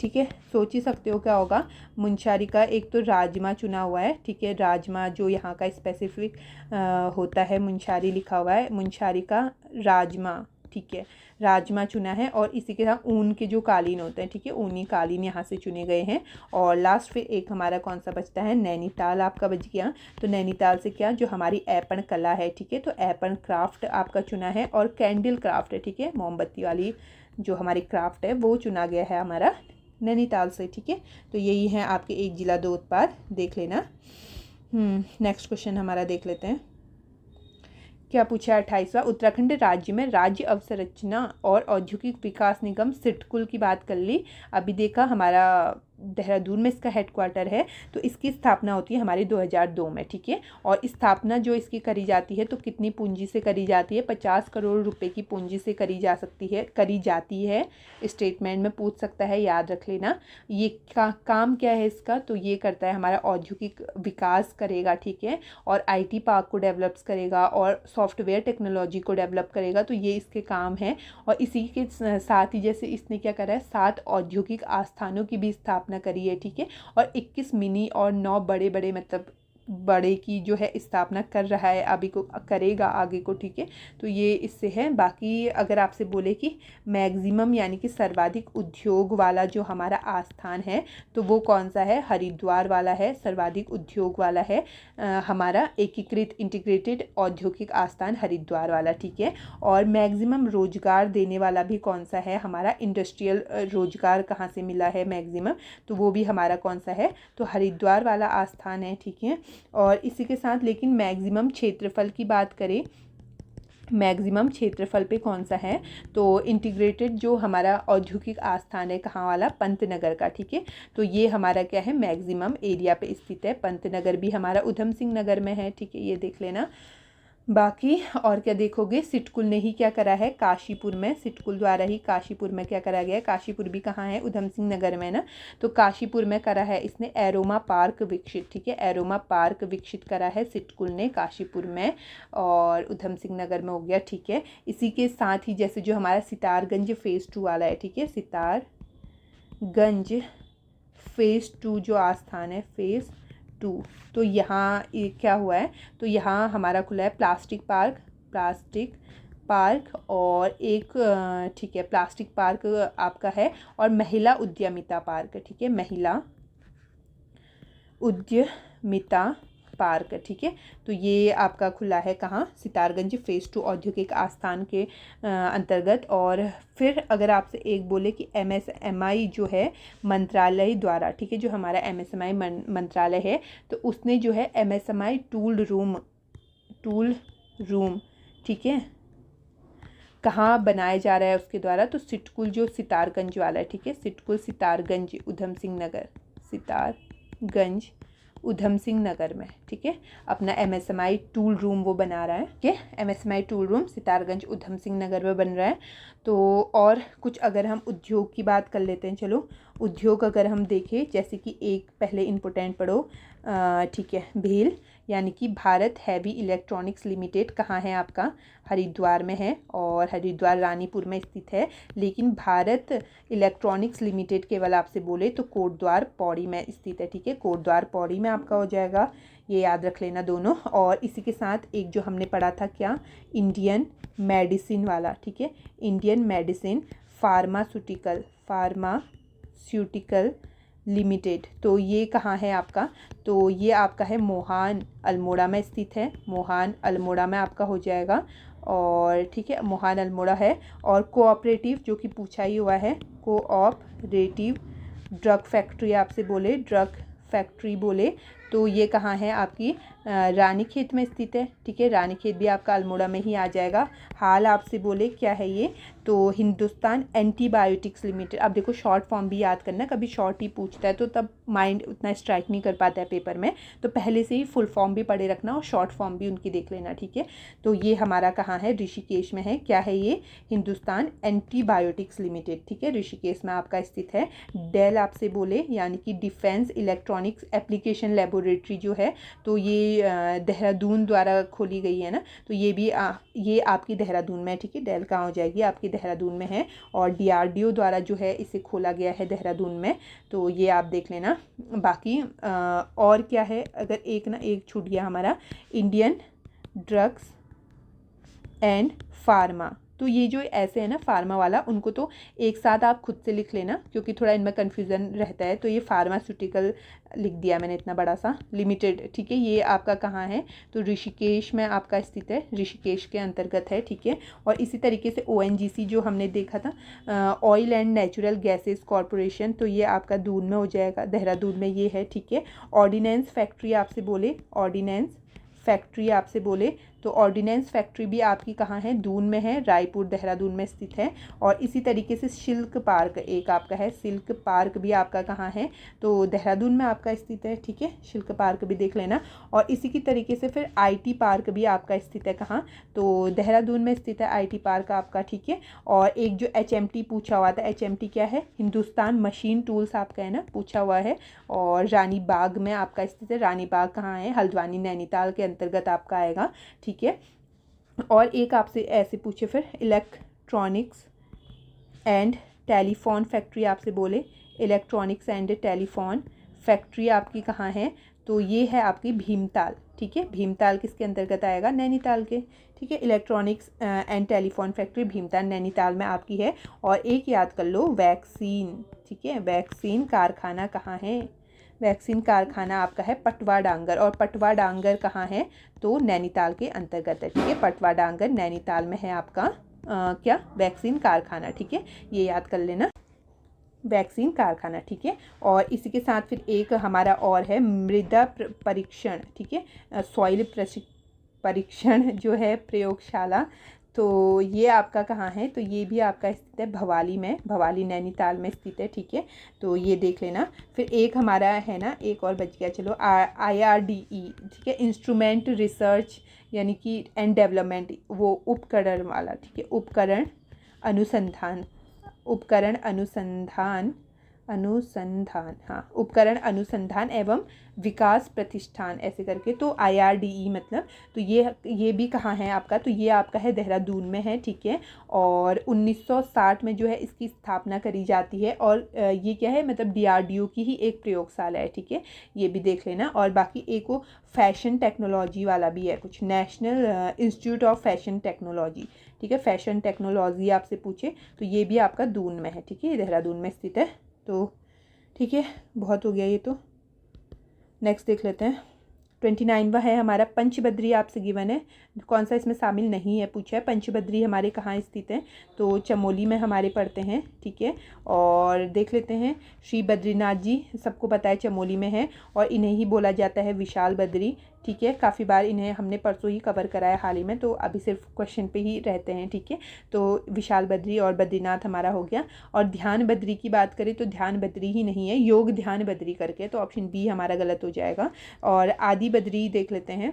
ठीक है, सोच ही सकते हो क्या होगा। मुंशारी का एक तो राजमा चुना हुआ है, ठीक है, राजमा जो यहाँ का स्पेसिफिक होता है, मुंशारी लिखा हुआ है, मुंशारी का राजमा, ठीक है, राजमा चुना है। और इसी के साथ ऊन के जो कालीन होते हैं, ठीक है, ऊनी कालीन यहाँ से चुने गए हैं। और लास्ट फिर एक हमारा कौन सा बचता है, नैनीताल आपका बच गया। तो नैनीताल से क्या, जो हमारी ऐपन कला है, ठीक है, तो ऐपन क्राफ्ट आपका चुना है। और कैंडल क्राफ्ट है, ठीक है, मोमबत्ती वाली जो हमारी क्राफ्ट है वो चुना गया है हमारा नैनीताल से, ठीक है। तो यही है आपके एक जिला दो उत्पाद, देख लेना। नेक्स्ट क्वेश्चन हमारा देख लेते हैं, क्या पूछा है 28वां। उत्तराखंड राज्य में राज्य अवसंरचना और औद्योगिक विकास निगम सिडकुल की बात कर ली। अभी देखा हमारा देहरादून में इसका हेडक्वार्टर है, तो इसकी स्थापना होती है हमारी 2002 में, ठीक है। और स्थापना जो इसकी करी जाती है तो कितनी पूंजी से करी जाती है, 50 करोड़ रुपए की पूंजी से करी जाती है। स्टेटमेंट में पूछ सकता है, याद रख लेना। ये काम क्या है इसका, तो ये करता है हमारा औद्योगिक विकास करेगा, ठीक है, और IT पार्क को डेवलप्स करेगा और सॉफ्टवेयर टेक्नोलॉजी को डेवलप करेगा, तो ये इसके काम है। और इसी के साथ ही जैसे इसने क्या करा है, 7 औद्योगिक आस्थानों की भी स्थापना स्थापना करी है, ठीक है। और 21 मिनी और 9 बड़े बड़े मतलब बड़े की जो है स्थापना कर रहा है, अभी को करेगा आगे को, ठीक है। तो ये इससे है। बाकी अगर आपसे बोले कि मैक्सिमम यानी कि सर्वाधिक उद्योग वाला जो हमारा आस्थान है तो वो कौन सा है, हरिद्वार वाला है, सर्वाधिक उद्योग वाला है हमारा एकीकृत इंटीग्रेटेड औद्योगिक आस्थान हरिद्वार वाला, ठीक है। और मैक्सिमम रोजगार देने वाला भी कौन सा है, हमारा इंडस्ट्रियल रोजगार कहाँ से मिला है मैक्सिमम, तो वो भी हमारा कौन सा है, तो हरिद्वार वाला आस्थान है, ठीक है। और इसी के साथ लेकिन मैक्सिमम क्षेत्रफल की बात करें, मैक्सिमम क्षेत्रफल पे कौन सा है, तो इंटीग्रेटेड जो हमारा औद्योगिक आस्थान है कहाँ वाला, पंतनगर का, ठीक है। तो ये हमारा क्या है, मैक्सिमम एरिया पे स्थित है। पंतनगर भी हमारा उधम सिंह नगर में है, ठीक है, ये देख लेना। बाकी और क्या देखोगे, सिटकुल ने ही क्या करा है, काशीपुर में, सिटकुल द्वारा ही काशीपुर में क्या करा गया है, काशीपुर भी कहाँ है, उधम सिंह नगर में ना, तो काशीपुर में करा है इसने एरोमा पार्क विकसित, ठीक है। एरोमा पार्क विकसित करा है सिटकुल ने काशीपुर में और उधम सिंह नगर में हो गया, ठीक है। इसी के साथ ही जैसे जो हमारा सितारगंज फेज़ 2 वाला है, ठीक है, सितारगंज फेज़ 2 जो आस्थान है फेज़ 2, तो यहाँ क्या हुआ है, तो यहाँ हमारा खुला है प्लास्टिक पार्क और एक, ठीक है, प्लास्टिक पार्क आपका है और महिला उद्यमिता पार्क, ठीक है, महिला उद्यमिता पार्क, ठीक है। तो ये आपका खुला है कहाँ, सितारगंज फेज़ 2 औद्योगिक आस्थान के अंतर्गत। और फिर अगर आपसे एक बोले कि MSMI जो है मंत्रालय द्वारा, ठीक है, जो हमारा MSMI मंत्रालय है तो उसने जो है MSMI टूल रूम, ठीक है, कहाँ बनाया जा रहा है उसके द्वारा, तो सिटकुल जो सितारगंज वाला है, ठीक है, सिटकुल सितारगंज उधम सिंह नगर, सितारगंज उधम सिंह नगर में, ठीक है, अपना MSMI टूल रूम वो बना रहा है, ठीक है। MSMI tool room Sitarganj Udham Singh Nagar में बन रहा है। तो और कुछ अगर हम उद्योग की बात कर लेते हैं, चलो उद्योग अगर हम देखें, जैसे कि एक पहले इम्पोर्टेंट पढ़ो, ठीक है, भेल यानी कि भारत हैवी इलेक्ट्रॉनिक्स लिमिटेड कहाँ है आपका, हरिद्वार में है और हरिद्वार रानीपुर में स्थित है। लेकिन भारत इलेक्ट्रॉनिक्स लिमिटेड केवल आपसे बोले तो कोटद्वार पौड़ी में स्थित है, ठीक है, कोटद्वार पौड़ी में आपका हो जाएगा, ये याद रख लेना दोनों। और इसी के साथ एक जो हमने पढ़ा था क्या, इंडियन मेडिसिन वाला, ठीक है, इंडियन मेडिसिन फार्मास्यूटिकल लिमिटेड, तो ये कहाँ है आपका, तो ये आपका है मोहान अल्मोड़ा में स्थित है, मोहान अल्मोड़ा में आपका हो जाएगा। और ठीक है, मोहान अल्मोड़ा है। और कोऑपरेटिव जो कि पूछा ही हुआ है, कोऑपरेटिव ड्रग फैक्ट्री आपसे बोले, ड्रग फैक्ट्री बोले तो ये कहाँ है आपकी, रानीखेत में स्थित है, ठीक है, रानीखेत भी आपका अल्मोड़ा में ही आ जाएगा। हाल आपसे बोले क्या है ये, तो हिंदुस्तान एंटीबायोटिक्स लिमिटेड। अब देखो शॉर्ट फॉर्म भी याद करना, कभी शॉर्ट ही पूछता है तो तब माइंड उतना स्ट्राइक नहीं कर पाता है पेपर में, तो पहले से ही फुल फॉर्म भी पढ़े रखना और शॉर्ट फॉर्म भी उनकी देख लेना, ठीक है। तो ये हमारा कहाँ है, ऋषिकेश में है। क्या है ये, हिंदुस्तान एंटीबायोटिक्स लिमिटेड, ठीक है, ऋषिकेश में आपका स्थित है। डेल आपसे बोले यानी कि डिफेंस इलेक्ट्रॉनिक्स एप्लीकेशन लेबोरेटरी जो है, तो ये देहरादून द्वारा खोली गई है ना, तो ये भी ये आपकी देहरादून में है, ठीक है, डेल कहाँ हो जाएगी आपकी देहरादून में है। और DRDO द्वारा जो है इसे खोला गया है देहरादून में, तो ये आप देख लेना। बाकी और क्या है, अगर एक छूट गया हमारा, इंडियन ड्रग्स एंड फार्मा, तो ये जो ऐसे है ना फार्मा वाला, उनको तो एक साथ आप खुद से लिख लेना क्योंकि थोड़ा इनमें कन्फ्यूज़न रहता है। तो ये फार्मास्यूटिकल लिख दिया मैंने इतना बड़ा सा लिमिटेड, ठीक है, ये आपका कहाँ है, तो ऋषिकेश में आपका स्थित है, ऋषिकेश के अंतर्गत है, ठीक है। और इसी तरीके से ONGC जो हमने देखा था, oil and natural gases corporation, तो ये आपका दून में हो जाएगा, देहरादून में ये है, ठीक है। ऑर्डिनेंस फैक्ट्री आपसे बोले, ऑर्डिनेंस फैक्ट्री आपसे बोले तो ऑर्डिनेंस फैक्ट्री भी आपकी कहाँ है, दून में है, रायपुर देहरादून में स्थित है। और इसी तरीके से सिल्क पार्क एक आपका है, सिल्क पार्क भी आपका कहाँ है, तो देहरादून में आपका स्थित है, ठीक है, सिल्क पार्क भी देख लेना। और इसी की तरीके से फिर IT पार्क भी आपका स्थित है कहाँ, तो देहरादून में स्थित है IT पार्क आपका, ठीक है। और एक जो HMT पूछा हुआ था, HMT क्या है, हिंदुस्तान मशीन टूल्स आपका है ना, पूछा हुआ है। और रानी बाग में आपका स्थित है, रानी बाग कहाँ है, हल्द्वानी नैनीताल के अंतर्गत आपका आएगा, ठीक है। और एक आपसे ऐसे पूछे फिर इलेक्ट्रॉनिक्स एंड टेलीफोन फैक्ट्री आपसे बोले, इलेक्ट्रॉनिक्स एंड टेलीफोन फैक्ट्री आपकी कहाँ है, तो ये है आपकी भीमताल, ठीक है। भीमताल किसके अंतर्गत आएगा, नैनीताल के, ठीक है। Electronics and telephone factory Bhimtal Nainital में आपकी है। और एक याद कर लो, वैक्सीन, ठीक है, वैक्सीन कारखाना कहाँ है, वैक्सीन कारखाना आपका है पटवा डांगर, और पटवा डांगर कहाँ है, तो नैनीताल के अंतर्गत है, ठीक है। पटवा डांगर नैनीताल में है आपका क्या, वैक्सीन कारखाना, ठीक है, ये याद कर लेना, वैक्सीन कारखाना, ठीक है। और इसी के साथ फिर एक हमारा और है मृदा परीक्षण, ठीक है, सॉइल परीक्षण जो है प्रयोगशाला, तो ये आपका कहाँ है, तो ये भी आपका स्थित है भवाली में, भवाली नैनीताल में स्थित है, ठीक है, तो ये देख लेना। फिर एक हमारा है ना, एक और बच गया, चलो IRDE, ठीक है, इंस्ट्रूमेंट रिसर्च यानी कि एंड डेवलपमेंट, वो उपकरण वाला, ठीक है, उपकरण अनुसंधान, उपकरण अनुसंधान, हाँ, उपकरण अनुसंधान एवं विकास प्रतिष्ठान ऐसे करके, तो IRDE मतलब, तो ये भी कहाँ है आपका, तो ये आपका है देहरादून में है, ठीक है। और 1960 में जो है इसकी स्थापना करी जाती है, और ये क्या है, मतलब DRDO की ही एक प्रयोगशाला है, ठीक है, ये भी देख लेना। और बाकी एक वो फैशन टेक्नोलॉजी वाला भी है कुछ, national institute of fashion technology, ठीक है, फैशन टेक्नोलॉजी आपसे पूछे तो ये भी आपका दून में है, ठीक है, देहरादून में स्थित है। तो ठीक है, बहुत हो गया ये तो, नेक्स्ट देख लेते हैं। 29वां है हमारा पंचबद्री, आपसे गिवन है, कौन सा इसमें शामिल नहीं है पूछा है। पंचबद्री हमारे कहाँ स्थित है, तो चमोली में हमारे पड़ते हैं, ठीक है। और देख लेते हैं, श्री बद्रीनाथ जी सबको पता है चमोली में है, और इन्हें ही बोला जाता है विशाल बद्री, ठीक है। काफ़ी बार इन्हें हमने परसों ही कवर कराया हाल ही में, तो अभी सिर्फ क्वेश्चन पे ही रहते हैं, ठीक है। तो विशाल बद्री और बद्रीनाथ हमारा हो गया। और ध्यान बद्री की बात करें तो ध्यान बद्री ही नहीं है, योग ध्यान बद्री करके, तो ऑप्शन बी हमारा गलत हो जाएगा। और आदि बद्री देख लेते हैं,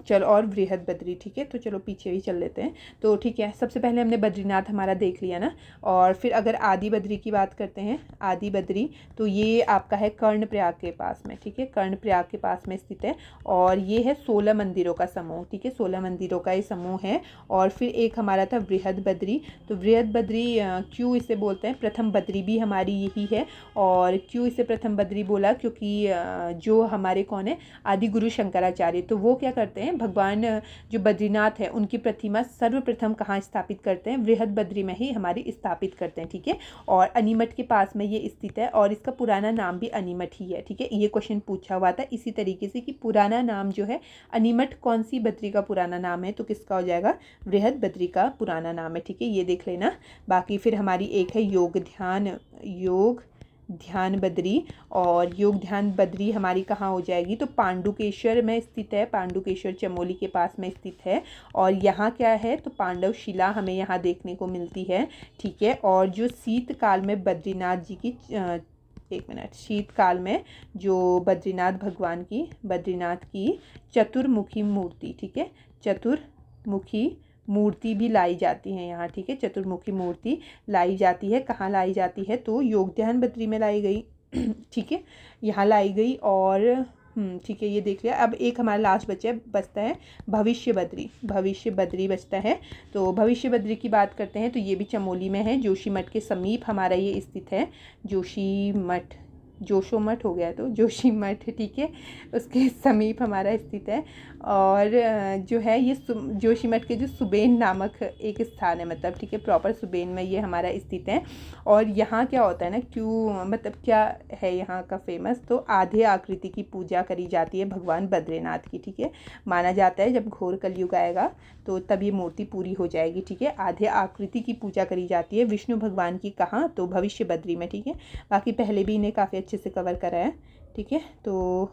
चलो, और बृहद बद्री, ठीक है, तो चलो पीछे भी चल लेते हैं। तो ठीक है, सबसे पहले हमने बद्रीनाथ हमारा देख लिया ना। और फिर अगर आदि बद्री की बात करते हैं, आदि बद्री तो ये आपका है कर्णप्रयाग के पास में, ठीक है, कर्णप्रयाग के पास में स्थित है। और ये है 16 मंदिरों का समूह, ठीक है, 16 मंदिरों का ये समूह है। और फिर एक हमारा था बृहद बद्री, तो बृहद बद्री क्यों इसे बोलते हैं, प्रथम बद्री भी हमारी यही है। और क्यों इसे प्रथम बद्री बोला, क्योंकि जो हमारे कौन है, आदि गुरु शंकराचार्य, तो वो क्या करते हैं, भगवान जो बद्रीनाथ है उनकी प्रतिमा सर्वप्रथम कहाँ स्थापित करते हैं, बृहद बद्री में ही हमारी स्थापित करते हैं, ठीक है। और अनीमठ के पास में ये स्थित है, और इसका पुराना नाम भी अनीमठ ही है, ठीक है। ये क्वेश्चन पूछा हुआ था इसी तरीके से कि पुराना नाम जो है अनीमठ, कौन सी बद्री का पुराना नाम है, तो किसका हो जाएगा, बृहद बद्री का पुराना नाम है, ठीक है, ये देख लेना। बाकी फिर हमारी एक है योग ध्यान बद्री, और योग ध्यान बद्री हमारी कहाँ हो जाएगी, तो पांडुकेश्वर में स्थित है, पांडुकेश्वर चमोली के पास में स्थित है। और यहाँ क्या है, तो पांडव शिला हमें यहाँ देखने को मिलती है, ठीक है। और जो शीतकाल में बद्रीनाथ जी की एक मिनट, शीतकाल में जो बद्रीनाथ की चतुर्मुखी मूर्ति, ठीक है, चतुर्मुखी मूर्ति भी लाई जाती है यहाँ, ठीक है, चतुर्मुखी मूर्ति लाई जाती है, कहाँ लाई जाती है, तो योग ध्यान बद्री में लाई गई, ठीक है, यहाँ लाई गई। और ठीक है, ये देख लिया। अब एक हमारा लास्ट बचता है भविष्य बद्री बचता है। तो भविष्य बद्री की बात करते हैं, तो ये भी चमोली में है, जोशीमठ के समीप हमारा ये स्थित है, जोशीमठ हो गया, तो जोशीमठ, ठीक है, उसके समीप हमारा स्थित है। और जो है ये जोशीमठ के जो सुबेन नामक एक स्थान है, मतलब ठीक है, प्रॉपर सुबेन में ये हमारा स्थित है। और यहाँ क्या होता है ना, क्यों, मतलब क्या है यहाँ का फेमस, तो आधे आकृति की पूजा करी जाती है भगवान बद्रीनाथ की, ठीक है। माना जाता है जब घोर कलयुग आएगा तो तब ये मूर्ति पूरी हो जाएगी, ठीक है। आधे आकृति की पूजा करी जाती है विष्णु भगवान की, कहाँ, तो भविष्य बद्री में, ठीक है। बाकी पहले भी इन्हें काफ़ी अच्छे से कवर करा है, ठीक है। तो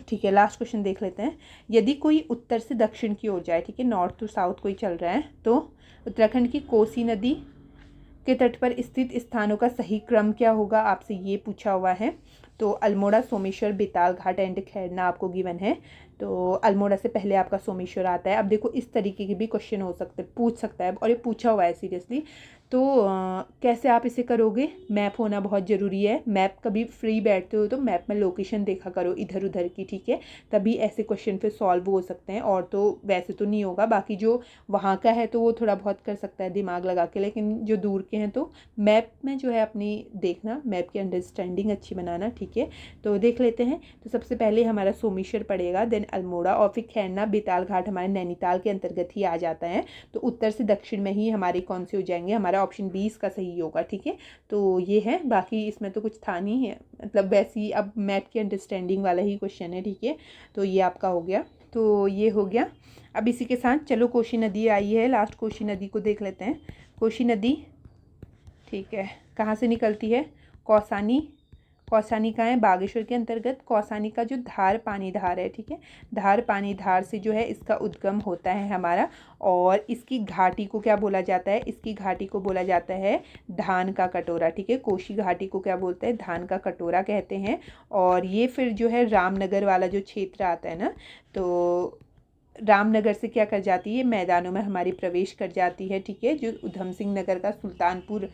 ठीक है, लास्ट क्वेश्चन देख लेते हैं। यदि कोई उत्तर से दक्षिण की ओर जाए, ठीक है, नॉर्थ टू साउथ कोई चल रहा है, तो उत्तराखंड की कोसी नदी के तट पर स्थित स्थानों का सही क्रम क्या होगा, आपसे ये पूछा हुआ है। तो अल्मोड़ा, सोमेश्वर, बेताल घाट एंड खैरना आपको गिवन है। तो अल्मोड़ा से पहले आपका सोमेश्वर आता है। अब देखो इस तरीके के भी क्वेश्चन हो सकते, पूछ सकता है, और ये पूछा हुआ है सीरियसली। तो कैसे आप इसे करोगे, मैप होना बहुत ज़रूरी है। मैप कभी फ्री बैठते हो तो मैप में लोकेशन देखा करो इधर उधर की, ठीक है, तभी ऐसे क्वेश्चन फिर सॉल्व हो सकते हैं, और तो वैसे तो नहीं होगा। बाकी जो वहाँ का है तो वो थोड़ा बहुत कर सकता है दिमाग लगा के, लेकिन जो दूर के हैं तो मैप में जो है अपनी देखना, मैप की अंडरस्टैंडिंग अच्छी बनाना, ठीक है। तो देख लेते हैं। तो सबसे पहले हमारा सोमेश्वर पड़ेगा, देन अल्मोड़ा, और फिर खैरना बेताल घाट हमारे नैनीताल के अंतर्गत ही आ जाता है। तो उत्तर से दक्षिण में ही हमारे कौन से हो जाएंगे, हमारा ऑप्शन 20 का सही होगा, ठीक है। तो ये है, बाकी इसमें तो कुछ था नहीं है, मतलब वैसी अब मैप की अंडरस्टैंडिंग वाला ही क्वेश्चन है, ठीक है। तो ये आपका हो गया, तो ये हो गया। अब इसी के साथ चलो कोशी नदी आई है, लास्ट कोशी नदी को देख लेते हैं। कोशी नदी, ठीक है, कहाँ से निकलती है, कौसानी। कौसानी का है बागेश्वर के अंतर्गत। कौसानी का जो धार पानी धार है, ठीक है, धार पानी धार से जो है इसका उद्गम होता है हमारा। और इसकी घाटी को क्या बोला जाता है, इसकी घाटी को बोला जाता है धान का कटोरा, ठीक है। कोशी घाटी को क्या बोलते हैं, धान का कटोरा कहते हैं। और ये फिर जो है रामनगर वाला जो क्षेत्र आता है ना, तो रामनगर से क्या कर जाती है, मैदानों में हमारी प्रवेश कर जाती है, ठीक है। जो उधम सिंह नगर का सुल्तानपुर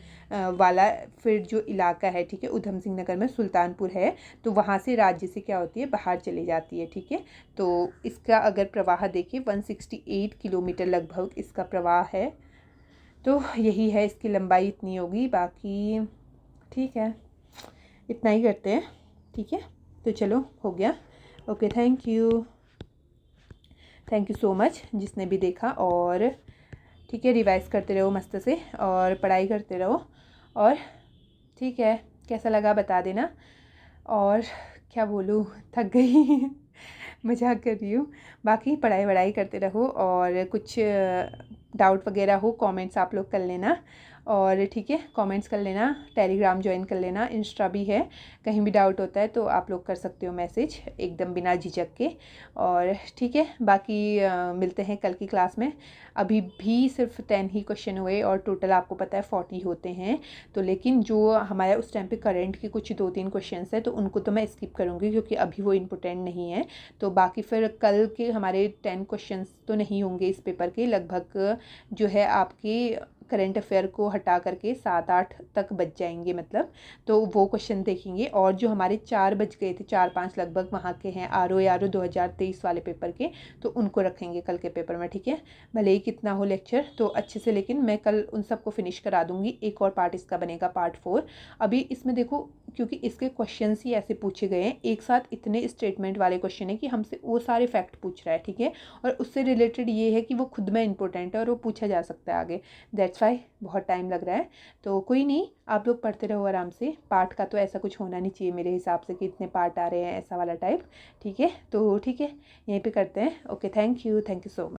वाला फिर जो इलाका है, ठीक है, उधम सिंह नगर में सुल्तानपुर है, तो वहाँ से राज्य से क्या होती है, बाहर चली जाती है, ठीक है। तो इसका अगर प्रवाह देखिए 168 किलोमीटर लगभग इसका प्रवाह है। तो यही है, इसकी लंबाई इतनी होगी, बाकी ठीक है, इतना ही करते हैं, ठीक है। तो चलो हो गया, okay, thank you so much जिसने भी देखा। और ठीक है, रिवाइज करते रहो मस्त से और पढ़ाई करते रहो, और ठीक है, कैसा लगा बता देना। और क्या बोलूँ, थक गई मजाक कर रही हूँ। बाकी पढ़ाई वढ़ाई करते रहो, और कुछ डाउट वगैरह हो कमेंट्स आप लोग कर लेना, और ठीक है, कमेंट्स कर लेना, टेलीग्राम ज्वाइन कर लेना, इंस्टा भी है, कहीं भी डाउट होता है तो आप लोग कर सकते हो मैसेज एकदम बिना झिझक के। और ठीक है, बाकी मिलते हैं कल की क्लास में। अभी भी सिर्फ 10 ही क्वेश्चन हुए, और टोटल आपको पता है 40 होते हैं। तो लेकिन जो हमारे उस टाइम पे करंट के कुछ 2-3 क्वेश्चंस हैं, तो उनको तो मैं स्किप करूँगी क्योंकि अभी वो इम्पोर्टेंट नहीं है। तो बाकी फिर कल के हमारे 10 क्वेश्चंस तो नहीं होंगे इस पेपर के, लगभग जो है आपकी करंट अफेयर को हटा करके 7-8 तक बच जाएंगे, मतलब तो वो क्वेश्चन देखेंगे। और जो हमारे 4 बच गए थे, 4-5 लगभग वहाँ के हैं RO 2023 वाले पेपर के, तो उनको रखेंगे कल के पेपर में, ठीक है। भले ही कितना हो लेक्चर तो अच्छे से, लेकिन मैं कल उन सबको फिनिश करा दूंगी। एक और पार्ट इसका बनेगा, पार्ट 4। अभी इसमें देखो, क्योंकि इसके क्वेश्चन ही ऐसे पूछे गए हैं, एक साथ इतने स्टेटमेंट वाले क्वेश्चन है कि हमसे वो सारे फैक्ट पूछ रहा है, ठीक है। और उससे रिलेटेड ये है कि वो खुद में इंपॉर्टेंट है और वो पूछा जा सकता है आगे, दैट्स वाई बहुत टाइम लग रहा है। तो कोई नहीं, आप लोग पढ़ते रहो आराम से। पार्ट का तो ऐसा कुछ होना नहीं चाहिए मेरे हिसाब से कि इतने पार्ट आ रहे हैं, ऐसा वाला टाइप, ठीक है। तो ठीक है, यहीं पे करते हैं, okay, thank you so much.